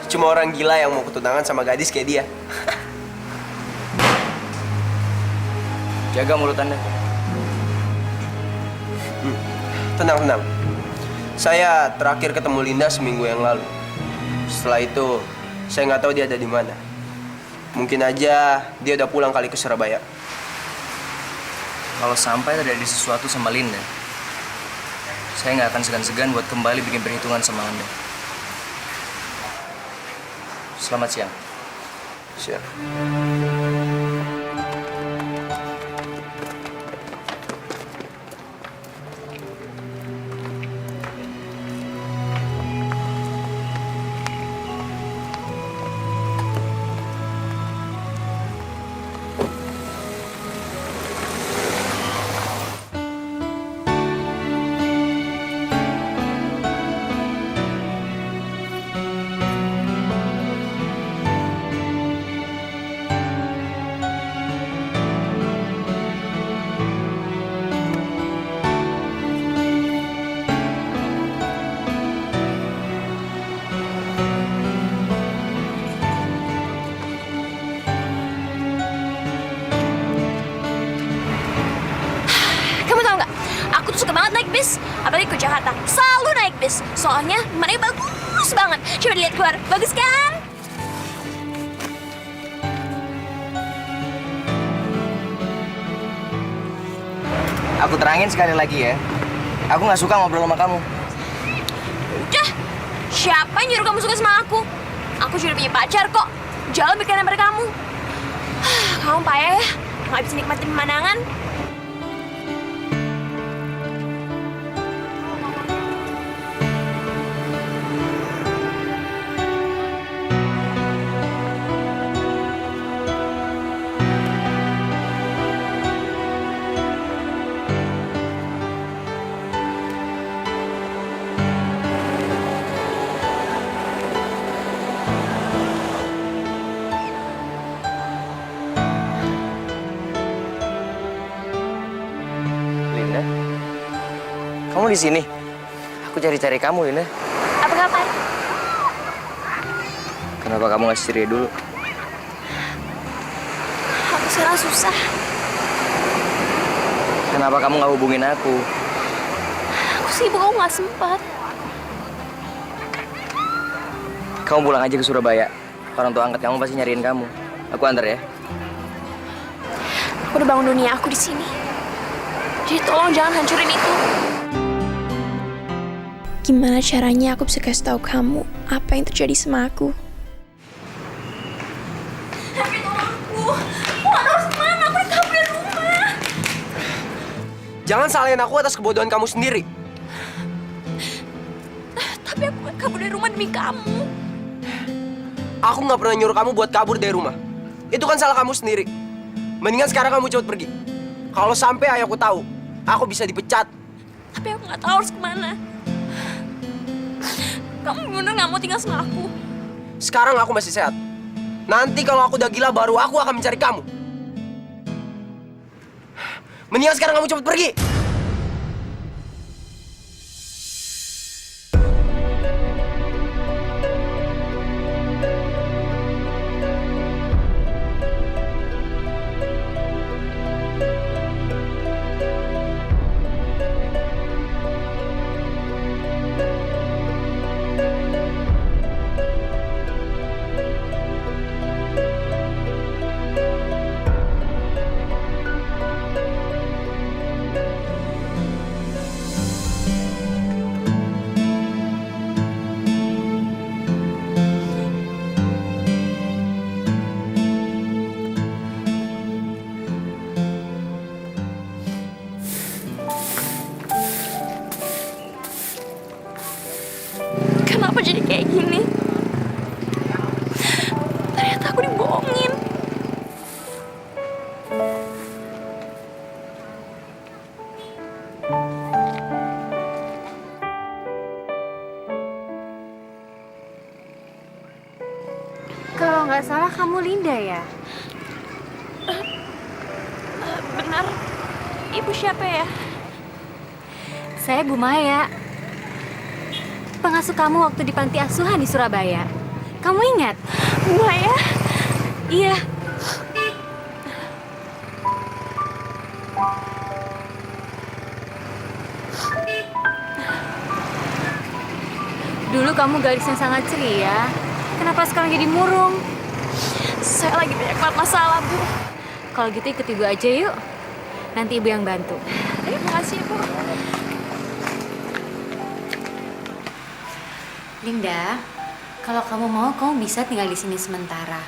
[SPEAKER 11] Cuma orang gila yang mau ketunangan sama gadis kayak dia.
[SPEAKER 5] Jaga mulut Anda.
[SPEAKER 11] Tenang, tenang. Saya terakhir ketemu Linda seminggu yang lalu. Setelah itu, saya nggak tahu dia ada di mana. Mungkin aja dia udah pulang kali ke Surabaya.
[SPEAKER 5] Kalau sampai terjadi sesuatu sama Linda, saya nggak akan segan-segan buat kembali bikin perhitungan sama Anda. Selamat siang.
[SPEAKER 11] Siap.
[SPEAKER 4] bis, apalagi ke Jakarta. Selalu naik bis, soalnya mana bagus banget. Coba dilihat keluar, bagus kan?
[SPEAKER 5] Aku terangin sekali lagi ya, aku nggak suka ngobrol sama kamu.
[SPEAKER 4] Udah, siapa yang nyuruh kamu suka sama aku? Aku sudah punya pacar kok, jauh lebih keren daripada kamu. Kamu payah ya, nggak bisa nikmatin pemandangan.
[SPEAKER 5] Kamu di sini? Aku cari-cari kamu, Linda.
[SPEAKER 4] Apa ngapain?
[SPEAKER 5] Kenapa kamu nggak ceria dulu?
[SPEAKER 4] Aku sekarang susah.
[SPEAKER 5] Kenapa kamu nggak hubungin aku?
[SPEAKER 4] Aku sibuk, aku nggak sempat.
[SPEAKER 5] Kamu pulang aja ke Surabaya. Orang tua angkat kamu pasti nyariin kamu. Aku antar ya.
[SPEAKER 4] Aku udah bangun dunia aku di sini. Jadi tolong jangan hancurin itu. Gimana caranya aku bisa kasih tahu kamu apa yang terjadi sama aku? Tapi tolong aku. Aku harus kemana? Aku kabur dari rumah.
[SPEAKER 11] Jangan salahin aku atas kebodohan kamu sendiri.
[SPEAKER 4] Tapi aku gak kabur dari rumah demi kamu.
[SPEAKER 11] Aku nggak pernah nyuruh kamu buat kabur dari rumah. Itu kan salah kamu sendiri. Mendingan sekarang kamu cepet pergi. Kalau sampai ayahku tahu, aku bisa dipecat.
[SPEAKER 4] Tapi aku nggak tahu harus kemana. Kamu bener nggak mau tinggal sama aku?
[SPEAKER 11] Sekarang aku masih sehat. Nanti kalau aku udah gila, baru aku akan mencari kamu. Mendingan sekarang kamu cepet pergi.
[SPEAKER 4] Kenapa jadi kayak gini? Ternyata aku dibohongin.
[SPEAKER 14] Kalau nggak salah kamu Linda ya?
[SPEAKER 4] benar. Ibu siapa ya?
[SPEAKER 14] Saya Bu Maya. Pengasuh kamu waktu di panti asuhan di Surabaya. Kamu ingat?
[SPEAKER 4] Bu Maya?
[SPEAKER 14] Iya. Dulu kamu gadis yang sangat ceria. Kenapa sekarang jadi murung?
[SPEAKER 4] Saya lagi banyak banget masalah, Bu.
[SPEAKER 14] Kalau gitu ikut ibu aja yuk. Nanti ibu yang bantu.
[SPEAKER 4] Terima kasih, Bu.
[SPEAKER 14] Linda, kalau kamu mau, kamu bisa tinggal di sini sementara.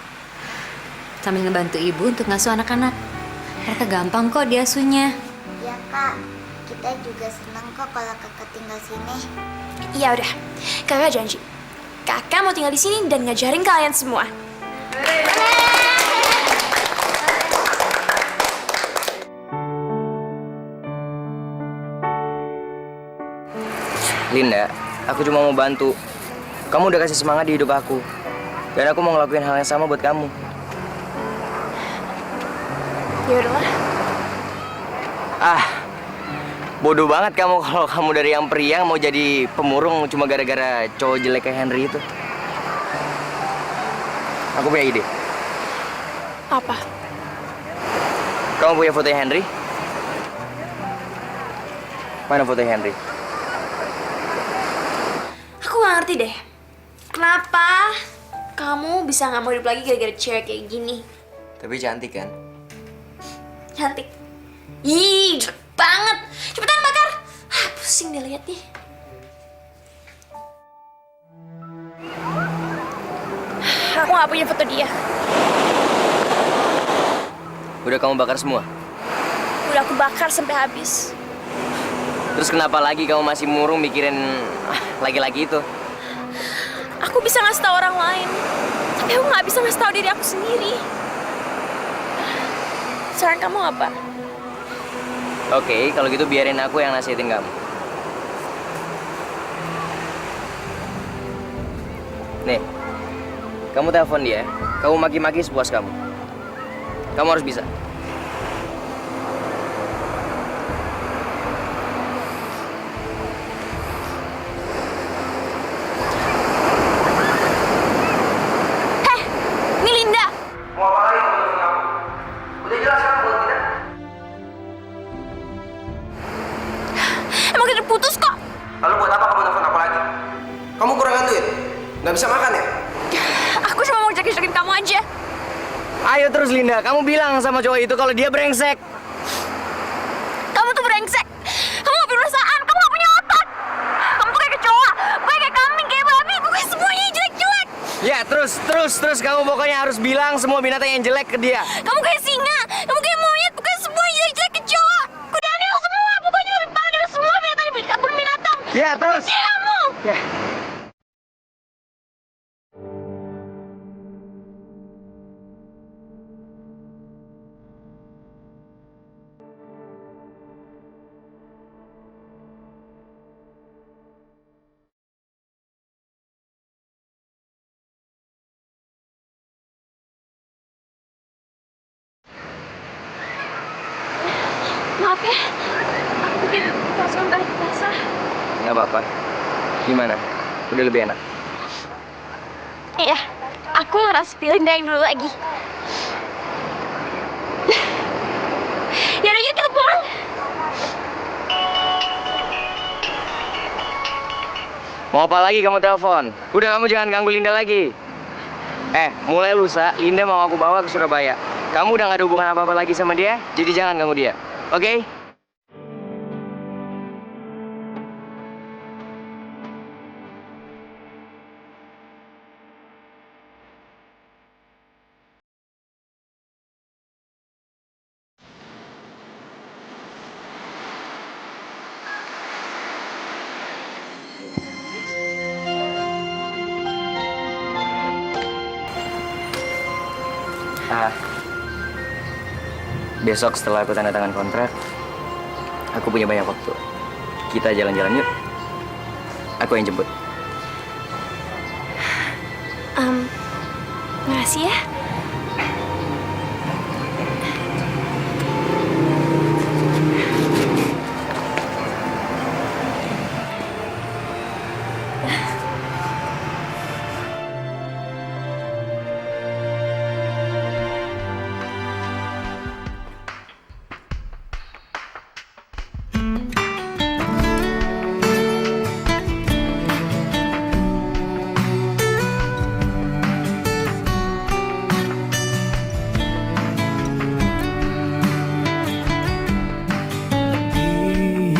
[SPEAKER 14] Sambil ngebantu ibu untuk ngasuh anak-anak. Mereka gampang kok diasuhnya.
[SPEAKER 15] Ya kak, kita juga senang kok kalau kakak tinggal sini.
[SPEAKER 4] Ya udah, kakak janji. Kakak mau tinggal di sini dan ngajarin kalian semua.
[SPEAKER 5] Linda, aku cuma mau bantu. Kamu udah kasih semangat di hidup aku. Dan aku mau ngelakuin hal yang sama buat kamu.
[SPEAKER 4] Ya udahlah.
[SPEAKER 5] Bodoh banget kamu kalau kamu dari yang periang mau jadi pemurung cuma gara-gara cowok jelek kayak Henry itu. Aku punya ide.
[SPEAKER 4] Apa?
[SPEAKER 5] Kamu punya foto Henry? Mana foto Henry?
[SPEAKER 4] Aku gak ngerti deh. Kenapa kamu bisa gak mau hidup lagi gara-gara cewek kayak gini?
[SPEAKER 5] Tapi cantik kan?
[SPEAKER 4] Cantik. Ih, jelek banget. Cepetan bakar. Pusing deh liat nih. Aku gak punya foto dia.
[SPEAKER 5] Udah kamu bakar semua?
[SPEAKER 4] Udah aku bakar sampai habis.
[SPEAKER 5] Terus kenapa lagi kamu masih murung mikirin laki-laki itu?
[SPEAKER 4] Aku bisa ngasih tahu orang lain, tapi aku nggak bisa ngasih tahu diri aku sendiri. Saran kamu apa?
[SPEAKER 5] Oke, kalau gitu biarin aku yang nasihatin kamu. Nih, kamu telepon dia, kamu maki-maki sepuas kamu. Kamu harus bisa.
[SPEAKER 4] Ini Linda.
[SPEAKER 11] Mau apa lagi kamu telepon aku? Udah jelas kan buat kita?
[SPEAKER 4] Emang kita putus kok.
[SPEAKER 11] Lalu buat apa kamu telepon aku lagi? Kamu kurang duit? Nggak bisa makan ya?
[SPEAKER 4] Aku cuma mau jaki-jakin kamu aja.
[SPEAKER 5] Ayo terus Linda, kamu bilang sama cowok itu kalau dia brengsek.
[SPEAKER 4] Kamu tuh brengsek. Kamu gak punya perasaan, kamu gak punya otak. Kamu tuh kayak kecoa, gue kayak kambing, kayak babi, pokoknya semuanya jelek-jelek.
[SPEAKER 5] Ya terus kamu pokoknya harus bilang semua binatang yang jelek ke dia.
[SPEAKER 4] Kamu kayak singa, kamu kayak monyet, pokoknya semuanya jelek-jelek kecoa. Kuda aneh semua, pokoknya lebih parah dari semua binatang.
[SPEAKER 5] Ya terus.
[SPEAKER 4] Ya kamu.
[SPEAKER 5] Ya.
[SPEAKER 4] Maaf ya, aku bikin langsung basah.
[SPEAKER 5] Nggak apa-apa. Gimana? Udah lebih enak?
[SPEAKER 4] Iya, aku ngerasa pilih yang dulu lagi. Yaudah, yuk kita pulang.
[SPEAKER 5] Mau apa lagi kamu telepon? Udah kamu jangan ganggu Linda lagi. Mulai lusa, Linda mau aku bawa ke Surabaya. Kamu udah gak ada hubungan apa-apa lagi sama dia, jadi jangan ganggu dia. Oke? Besok setelah aku tanda tangan kontrak, aku punya banyak waktu. Kita jalan-jalan yuk. Aku yang jemput.
[SPEAKER 4] Makasih ya.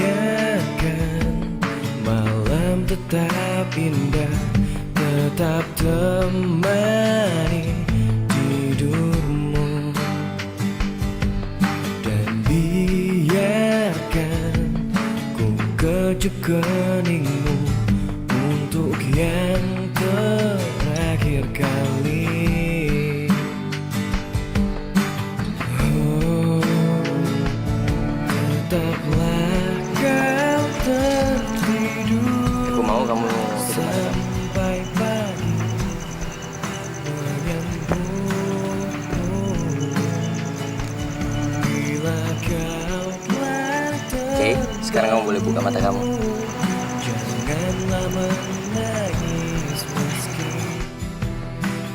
[SPEAKER 7] Biarkan malam tetap indah, tetap temani tidurmu. Dan biarkan ku kecup keningmu untuk yang terakhir kali. Oh, tetaplah kau tertidur
[SPEAKER 5] Aku mau kamu ketemu sama kamu.
[SPEAKER 7] sampai pagi menyambutmu. Bila kau telah
[SPEAKER 5] Oke, sekarang kamu boleh buka mata kamu.
[SPEAKER 7] janganlah menangis meski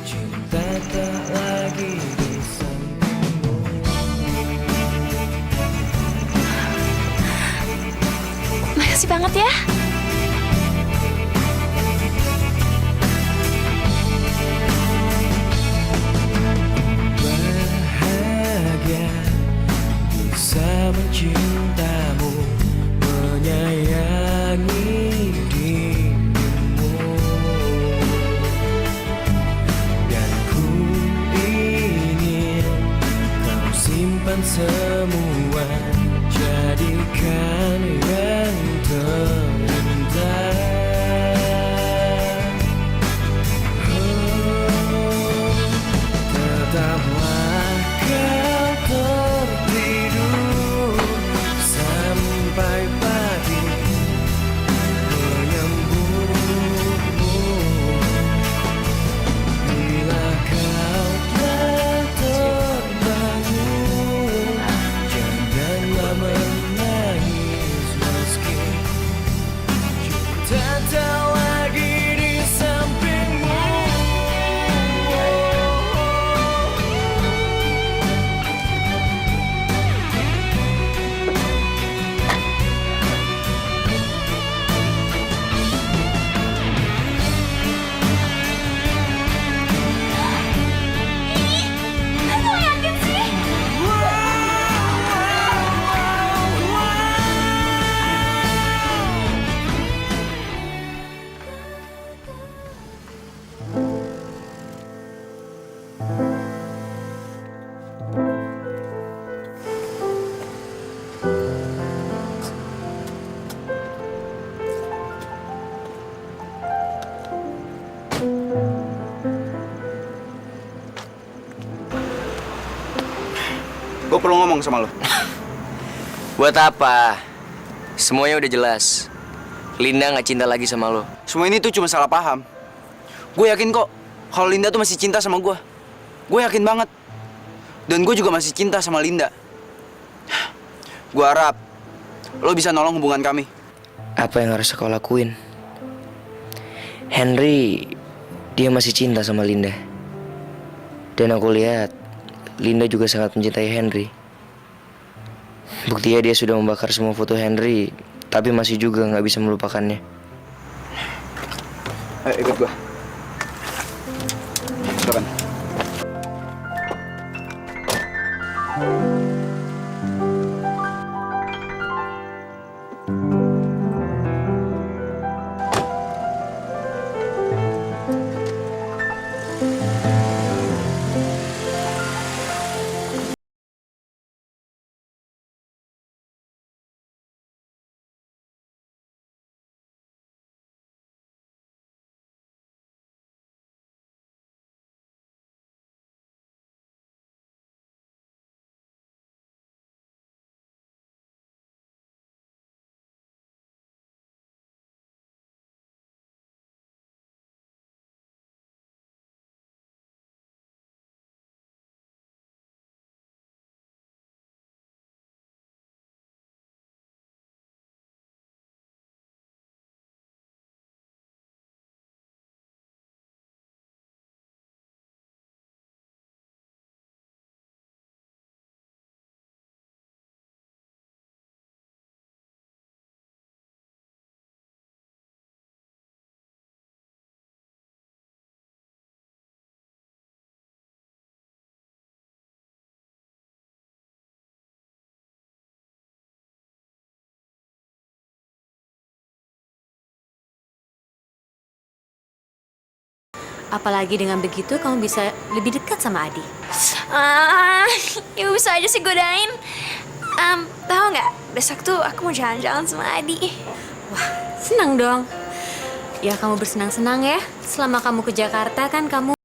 [SPEAKER 7] cinta tak lagi di sampingmu.
[SPEAKER 4] Makasih banget ya.
[SPEAKER 7] Bahagia bisa mencintamu, menyayangi dirimu. Dan ku ingin kau simpan semua, jadikan yang terindah. Tetaplah kau tertidur sampai pagi menyambutmu. Bila kau telah terbangun, janganlah menangis meski cinta tak lagi di sampingmu.
[SPEAKER 4] Aku yakin sih.
[SPEAKER 8] Gue perlu ngomong sama lo.
[SPEAKER 5] Buat apa? Semuanya udah jelas. Linda nggak cinta lagi sama lo.
[SPEAKER 8] Semua ini tuh cuma salah paham. Gue yakin kok kalau Linda tuh masih cinta sama gue. Gue yakin banget. Dan gue juga masih cinta sama Linda. Gue harap lo bisa nolong hubungan kami.
[SPEAKER 5] Apa yang harus aku lakuin? Henry, dia masih cinta sama Linda. Dan aku lihat Linda juga sangat mencintai Henry. Buktinya dia sudah membakar semua foto Henry, tapi masih juga nggak bisa melupakannya.
[SPEAKER 8] Ayo ikut gue. Silakan.
[SPEAKER 14] Apalagi dengan begitu kamu bisa lebih dekat sama Adi.
[SPEAKER 4] Ibu bisa aja sih godain. Tahu nggak? Besok tuh aku mau jalan-jalan sama Adi.
[SPEAKER 14] Wah, senang dong. Ya kamu bersenang-senang ya. Selama kamu ke Jakarta kan kamu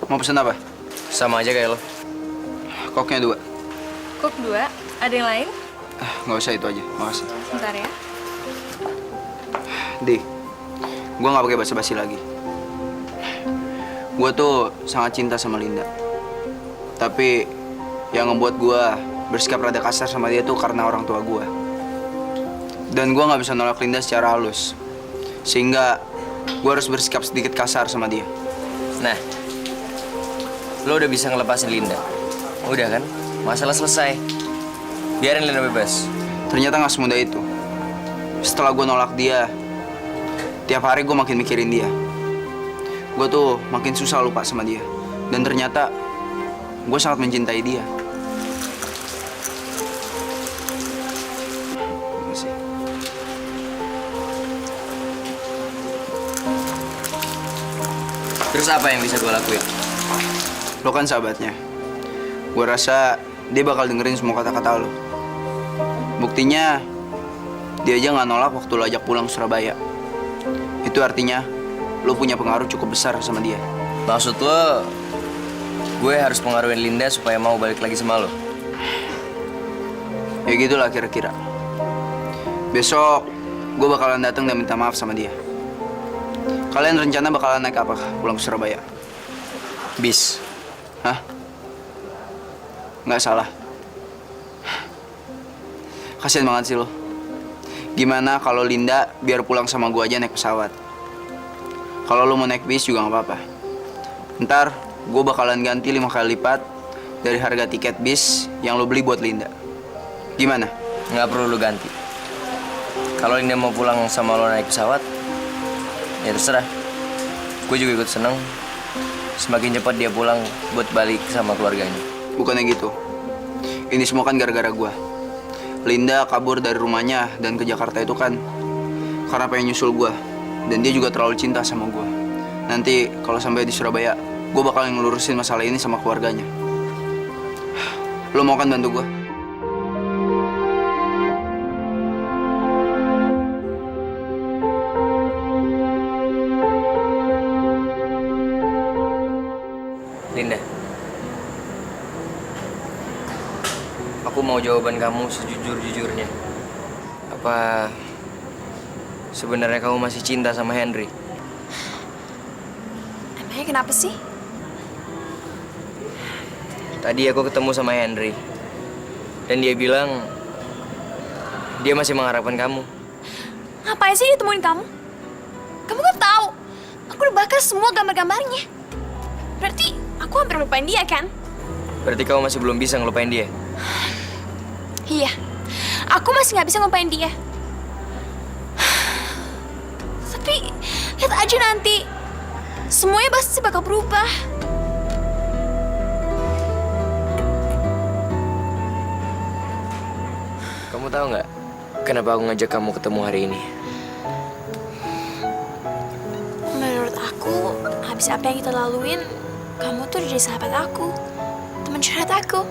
[SPEAKER 11] Mau pesen apa?
[SPEAKER 5] Sama aja kayak lo.
[SPEAKER 11] Koknya 2.
[SPEAKER 4] Kok 2? Ada yang lain?
[SPEAKER 11] Nggak usah, itu aja. Makasih.
[SPEAKER 4] Bentar ya.
[SPEAKER 11] Di, gue nggak pakai basa-basi lagi. Gue tuh sangat cinta sama Linda. Tapi yang ngebuat gue bersikap rada kasar sama dia tuh karena orang tua gue. Dan gue nggak bisa nolak Linda secara halus. Sehingga gue harus bersikap sedikit kasar sama dia.
[SPEAKER 5] Nah, lo udah bisa ngelepasin Linda. Udah kan? Masalah selesai. Biarin Linda bebas.
[SPEAKER 11] Ternyata nggak semudah itu. Setelah gue nolak dia, tiap hari gue makin mikirin dia. Gue tuh makin susah lupa sama dia. Dan ternyata gue sangat mencintai dia. Makasih.
[SPEAKER 5] Terus apa yang bisa gue lakuin?
[SPEAKER 11] Lo kan sahabatnya. Gue rasa dia bakal dengerin semua kata-kata lo. Buktinya, dia aja nggak nolak waktu lo ajak pulang Surabaya. Itu artinya lo punya pengaruh cukup besar sama dia.
[SPEAKER 5] Maksud lo, gue harus pengaruhin Linda supaya mau balik lagi sama lo?
[SPEAKER 11] Ya gitulah kira-kira. Besok, gue bakalan datang dan minta maaf sama dia. Kalian rencana bakalan naik apa pulang ke Surabaya?
[SPEAKER 5] Bis.
[SPEAKER 11] Hah? Nggak salah. Kasian banget sih lo. Gimana kalau Linda biar pulang sama gue aja naik pesawat? Kalau lo mau naik bis juga nggak apa-apa. Ntar gue bakalan ganti 5 kali lipat dari harga tiket bis yang lo beli buat Linda. Gimana?
[SPEAKER 5] Nggak perlu lo ganti. Kalau Linda mau pulang sama lo naik pesawat, ya terserah. Gue juga ikut seneng. Semakin cepat dia pulang buat balik sama keluarganya.
[SPEAKER 11] Bukannya gitu. Ini semua kan gara-gara gue. Linda kabur dari rumahnya dan ke Jakarta itu kan karena pengen nyusul gue. Dan dia juga terlalu cinta sama gue. Nanti kalau sampai di Surabaya, gue bakal ngelurusin masalah ini sama keluarganya. Lo mau kan bantu gue?
[SPEAKER 5] Linda, aku mau jawaban kamu sejujur-jujurnya. Apa sebenarnya kamu masih cinta sama Henry?
[SPEAKER 4] Emangnya kenapa sih?
[SPEAKER 5] Tadi aku ketemu sama Henry, dan dia bilang dia masih mengharapkan kamu.
[SPEAKER 4] Ngapain sih ditemuin kamu? Kamu kan tahu, aku udah bakar semua gambar-gambarnya. Berarti aku hampir lupain dia kan?
[SPEAKER 5] Berarti kamu masih belum bisa ngelupain dia?
[SPEAKER 4] Iya, aku masih nggak bisa ngelupain dia. Tapi lihat aja nanti, semuanya pasti bakal berubah.
[SPEAKER 5] Kamu tahu nggak kenapa aku ngajak kamu ketemu hari ini?
[SPEAKER 4] Menurut aku, habis apa yang kita laluin, kamu tuh jadi sahabat aku, teman curhat aku.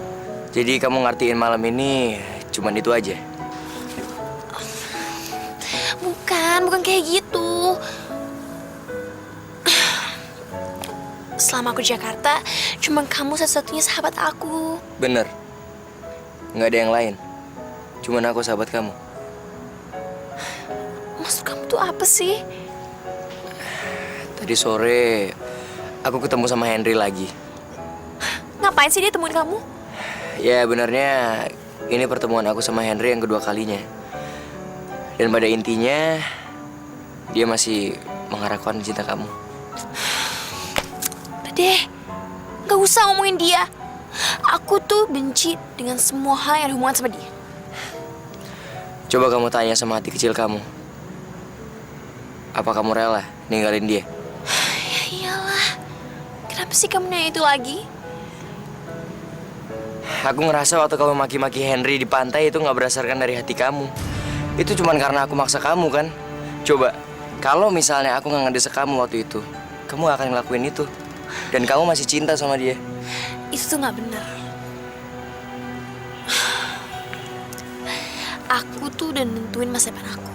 [SPEAKER 5] Jadi kamu ngertiin malam ini cuman itu aja?
[SPEAKER 4] Bukan kayak gitu. Selama aku di Jakarta, cuma kamu satu-satunya sahabat aku.
[SPEAKER 5] Bener, nggak ada yang lain. Cuman aku sahabat kamu.
[SPEAKER 4] Maksud kamu tuh apa sih?
[SPEAKER 5] Tadi sore aku ketemu sama Henry lagi.
[SPEAKER 4] Ngapain sih dia temuin kamu?
[SPEAKER 5] Ya benernya ini pertemuan aku sama Henry yang kedua kalinya. Dan pada intinya, dia masih mengharapkan cinta kamu.
[SPEAKER 4] Udah deh, gak usah ngomongin dia. Aku tuh benci dengan semua hal yang ada hubungan sama dia.
[SPEAKER 5] Coba kamu tanya sama hati kecil kamu. Apa kamu rela ninggalin dia?
[SPEAKER 4] Ya iyalah, kenapa sih kamu nanya itu lagi?
[SPEAKER 5] Aku ngerasa waktu kamu maki-maki Henry di pantai itu nggak berdasarkan dari hati kamu. Itu cuma karena aku maksa kamu kan? Coba, kalau misalnya aku nggak ngedesak kamu waktu itu, kamu akan ngelakuin itu. Dan kamu masih cinta sama dia.
[SPEAKER 4] Itu tuh nggak benar. Aku tuh udah nentuin masa depan aku.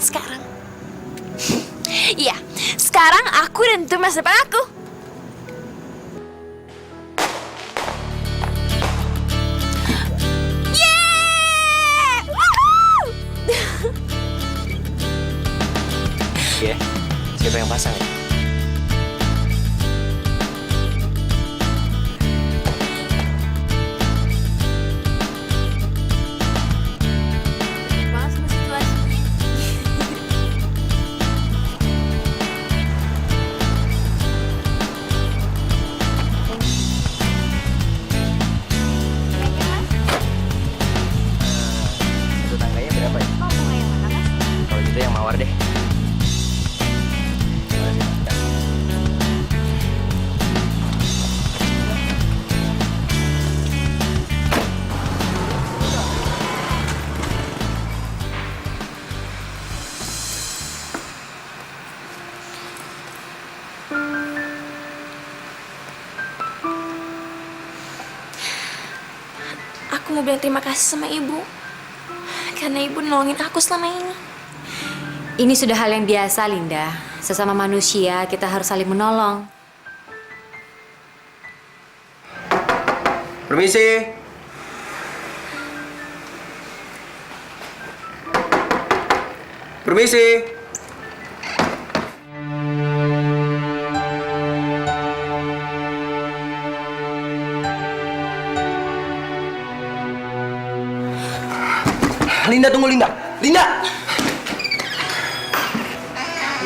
[SPEAKER 4] Sekarang. Iya, sekarang aku udah nentuin masa depan aku.
[SPEAKER 5] Iya, siapa yang pasang ya?
[SPEAKER 4] Banget sama situasinya.
[SPEAKER 5] Itu tangganya berapa ya? Kalau gitu yang mawar deh.
[SPEAKER 4] Aku mau bilang terima kasih sama ibu. Karena ibu nolongin aku selama ini.
[SPEAKER 14] Ini sudah hal yang biasa, Linda. Sesama manusia, kita harus saling menolong.
[SPEAKER 11] Permisi. Permisi. Linda, tunggu Linda. Linda.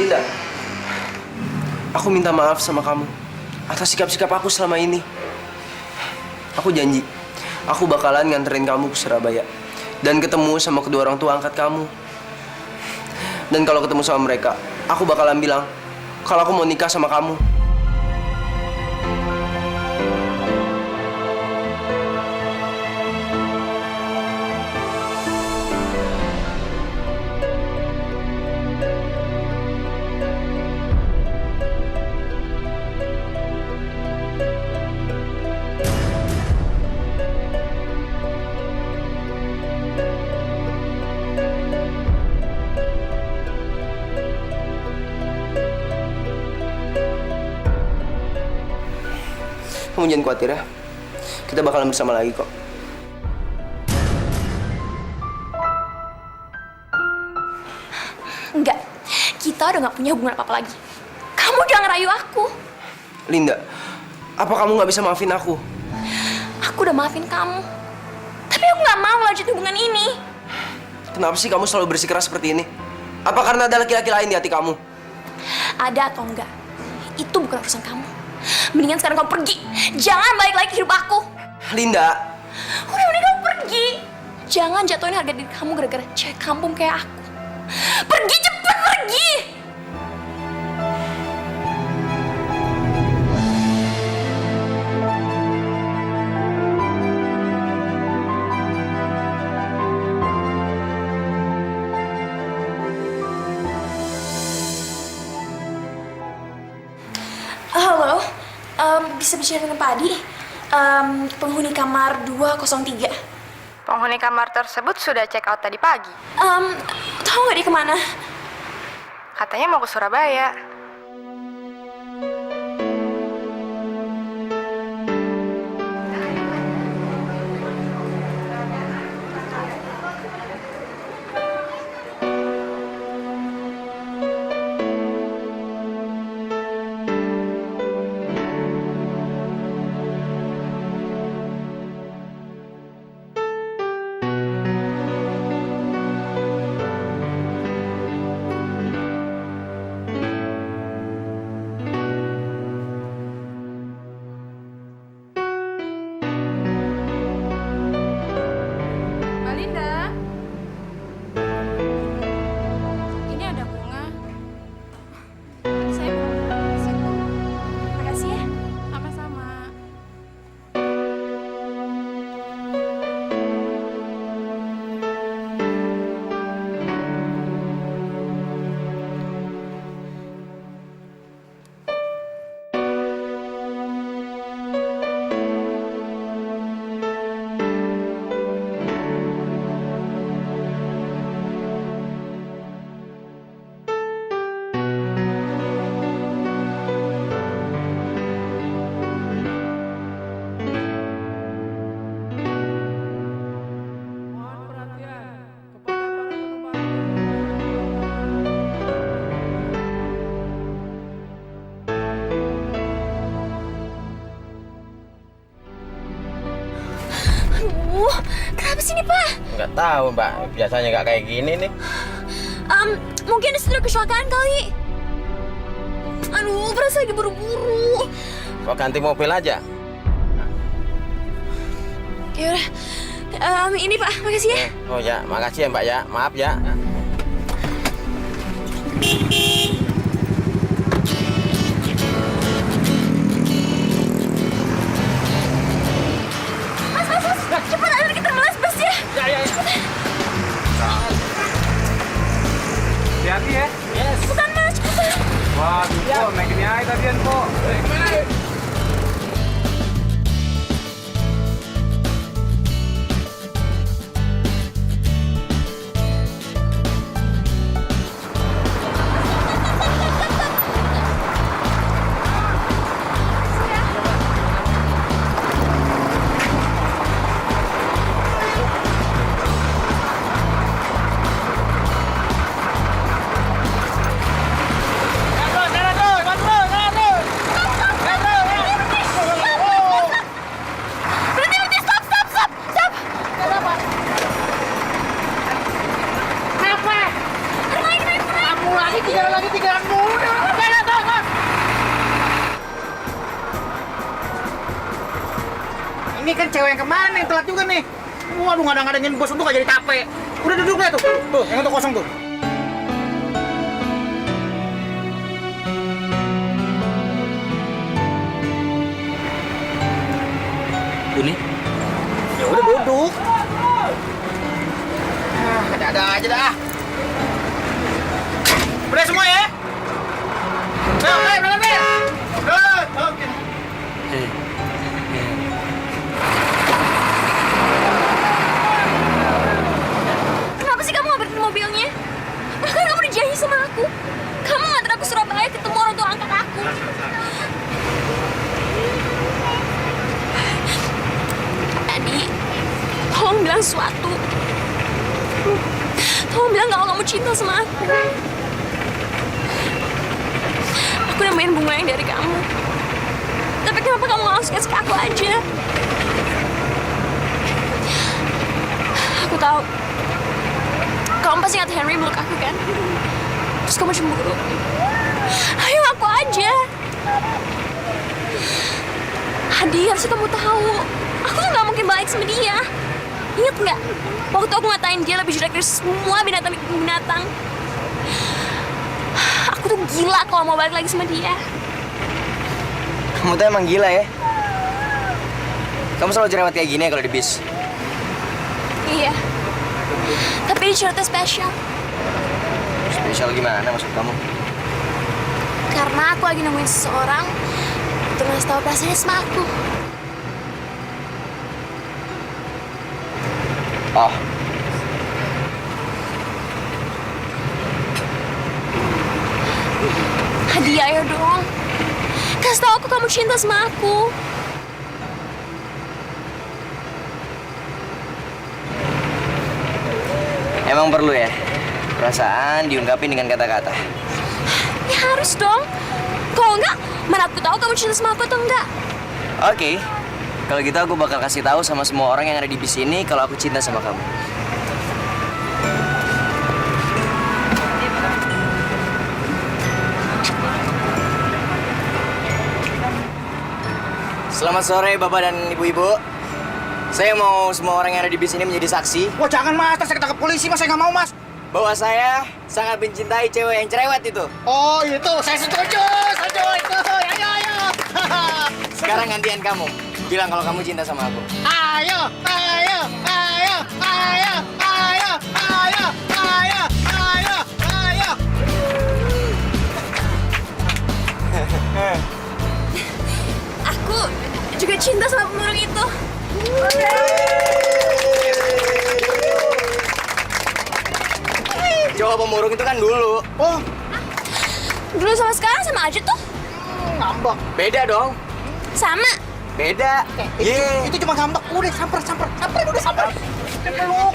[SPEAKER 11] Linda. Aku minta maaf sama kamu atas sikap-sikap aku selama ini. Aku janji, aku bakalan nganterin kamu ke Surabaya dan ketemu sama kedua orang tua angkat kamu. Dan kalau ketemu sama mereka, aku bakalan bilang kalau aku mau nikah sama kamu. Kamu jangan khawatir ya. Kita bakalan bersama lagi kok.
[SPEAKER 4] Enggak, kita udah gak punya hubungan apa-apa lagi. Kamu jangan ngerayu aku.
[SPEAKER 11] Linda, apa kamu nggak bisa maafin aku?
[SPEAKER 4] Aku udah maafin kamu. Tapi aku gak mau lanjut hubungan ini.
[SPEAKER 11] Kenapa sih kamu selalu bersikeras seperti ini? Apa karena ada laki-laki lain di hati kamu?
[SPEAKER 4] Ada atau enggak, itu bukan urusan kamu. Mendingan sekarang kamu pergi. Jangan balik lagi ke hidup aku.
[SPEAKER 11] Linda.
[SPEAKER 4] Udah, mending kamu pergi. Jangan jatuhin harga diri kamu gara-gara cewek kampung kayak aku. Pergi, cepet pergi. Halo, bisa bicara dengan Pak Adi? Penghuni kamar 203.
[SPEAKER 16] Penghuni kamar tersebut sudah check out tadi pagi.
[SPEAKER 4] Tahu nggak dia kemana?
[SPEAKER 16] Katanya mau ke Surabaya.
[SPEAKER 4] kenapa?
[SPEAKER 17] Nggak tahu, Mbak. Biasanya nggak kayak gini nih.
[SPEAKER 4] Mungkin disitu ada kecelakaan kali. Aduh, Pras lagi buru-buru.
[SPEAKER 17] Kok ganti mobil aja?
[SPEAKER 4] Yaudah, ini Pak, makasih ya.
[SPEAKER 17] Oh ya, makasih ya Mbak ya. Maaf ya.
[SPEAKER 4] Mas, cepat ayo kita melas bus ya.
[SPEAKER 8] Ya. Hati-hati ya.
[SPEAKER 4] Yes. Bukan Mas, cepat.
[SPEAKER 8] Waduh, kok naikin aja tadian kok. Ini kan cewek yang kemana yang telat juga nih. Waduh, ngadang-ngadangin bos untuk gak jadi capek. Udah duduk deh tuh. Tuh, yang itu kosong tuh.
[SPEAKER 5] Ini?
[SPEAKER 8] Ya udah duduk. Ada-ada aja dah. Udah semua ya? Udah. Oke.
[SPEAKER 4] Kenapa sih kamu nggak berhenti mobilnya? Bahkan kamu dijanji sama aku. Kamu nganter aku Surabaya ketemu orang tua angkat aku. Tadi, tolong bilang sesuatu. Tolong bilang kalau kamu cinta sama aku. Aku nemuin bunga yang dari kamu. Tapi kenapa kamu nggak langsung kasih ke aku aja? Aku tahu. Kamu pasti ingat Henry meluk aku kan? Terus kamu cemburu. Ayo aku aja. Hadi, harusnya kamu tahu. Aku tuh nggak mungkin balik sama dia. Ingat nggak? Waktu aku ngatain dia lebih jelek dari semua binatang. Aku tuh gila kalau mau balik lagi sama dia.
[SPEAKER 5] Kamu tuh emang gila ya? Kamu selalu cerewet kayak gini ya kalau di bis?
[SPEAKER 4] Iya. Tapi di cerita spesial.
[SPEAKER 5] Spesial gimana maksud kamu?
[SPEAKER 4] Karena aku lagi nemuin seseorang untuk ngasih tahu perasaannya sama aku.
[SPEAKER 5] Oh.
[SPEAKER 4] Hadiah ayo dong. Kasih tahu aku kamu cinta sama aku.
[SPEAKER 5] Emang perlu ya? Perasaan diungkapin dengan kata-kata.
[SPEAKER 4] Ya harus dong. Kalau enggak, mana aku tahu kamu cinta sama aku atau enggak?
[SPEAKER 5] Oke. Kalau gitu aku bakal kasih tahu sama semua orang yang ada di bis ini kalau aku cinta sama kamu. Selamat sore Bapak dan Ibu-ibu. Saya mau semua orang yang ada di bis ini menjadi saksi.
[SPEAKER 8] Wah jangan mas, saya ketangkep polisi mas, saya nggak mau mas.
[SPEAKER 5] Bahwa saya sangat mencintai cewek yang cerewet itu.
[SPEAKER 8] Oh itu, saya setuju itu. Ayo.
[SPEAKER 5] Sekarang gantian kamu. Bilang kalau kamu cinta sama aku.
[SPEAKER 8] Ayo.
[SPEAKER 4] Aku juga cinta sama pemurung itu.
[SPEAKER 5] Cowok pemurung itu kan dulu.
[SPEAKER 8] Oh.
[SPEAKER 4] Dulu sama sekarang sama aja tuh.
[SPEAKER 8] Ngambek.
[SPEAKER 5] Beda dong.
[SPEAKER 4] Sama.
[SPEAKER 5] Beda.
[SPEAKER 8] Itu cuma ngambek. Udah samper. Peluk.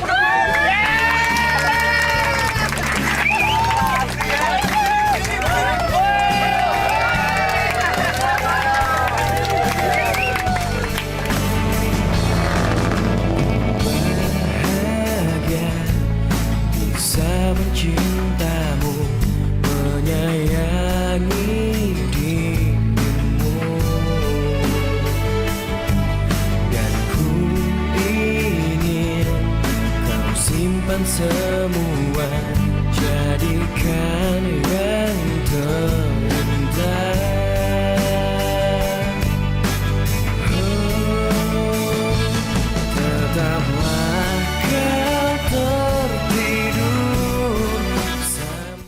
[SPEAKER 7] simpan semua, jadikan yang terindah.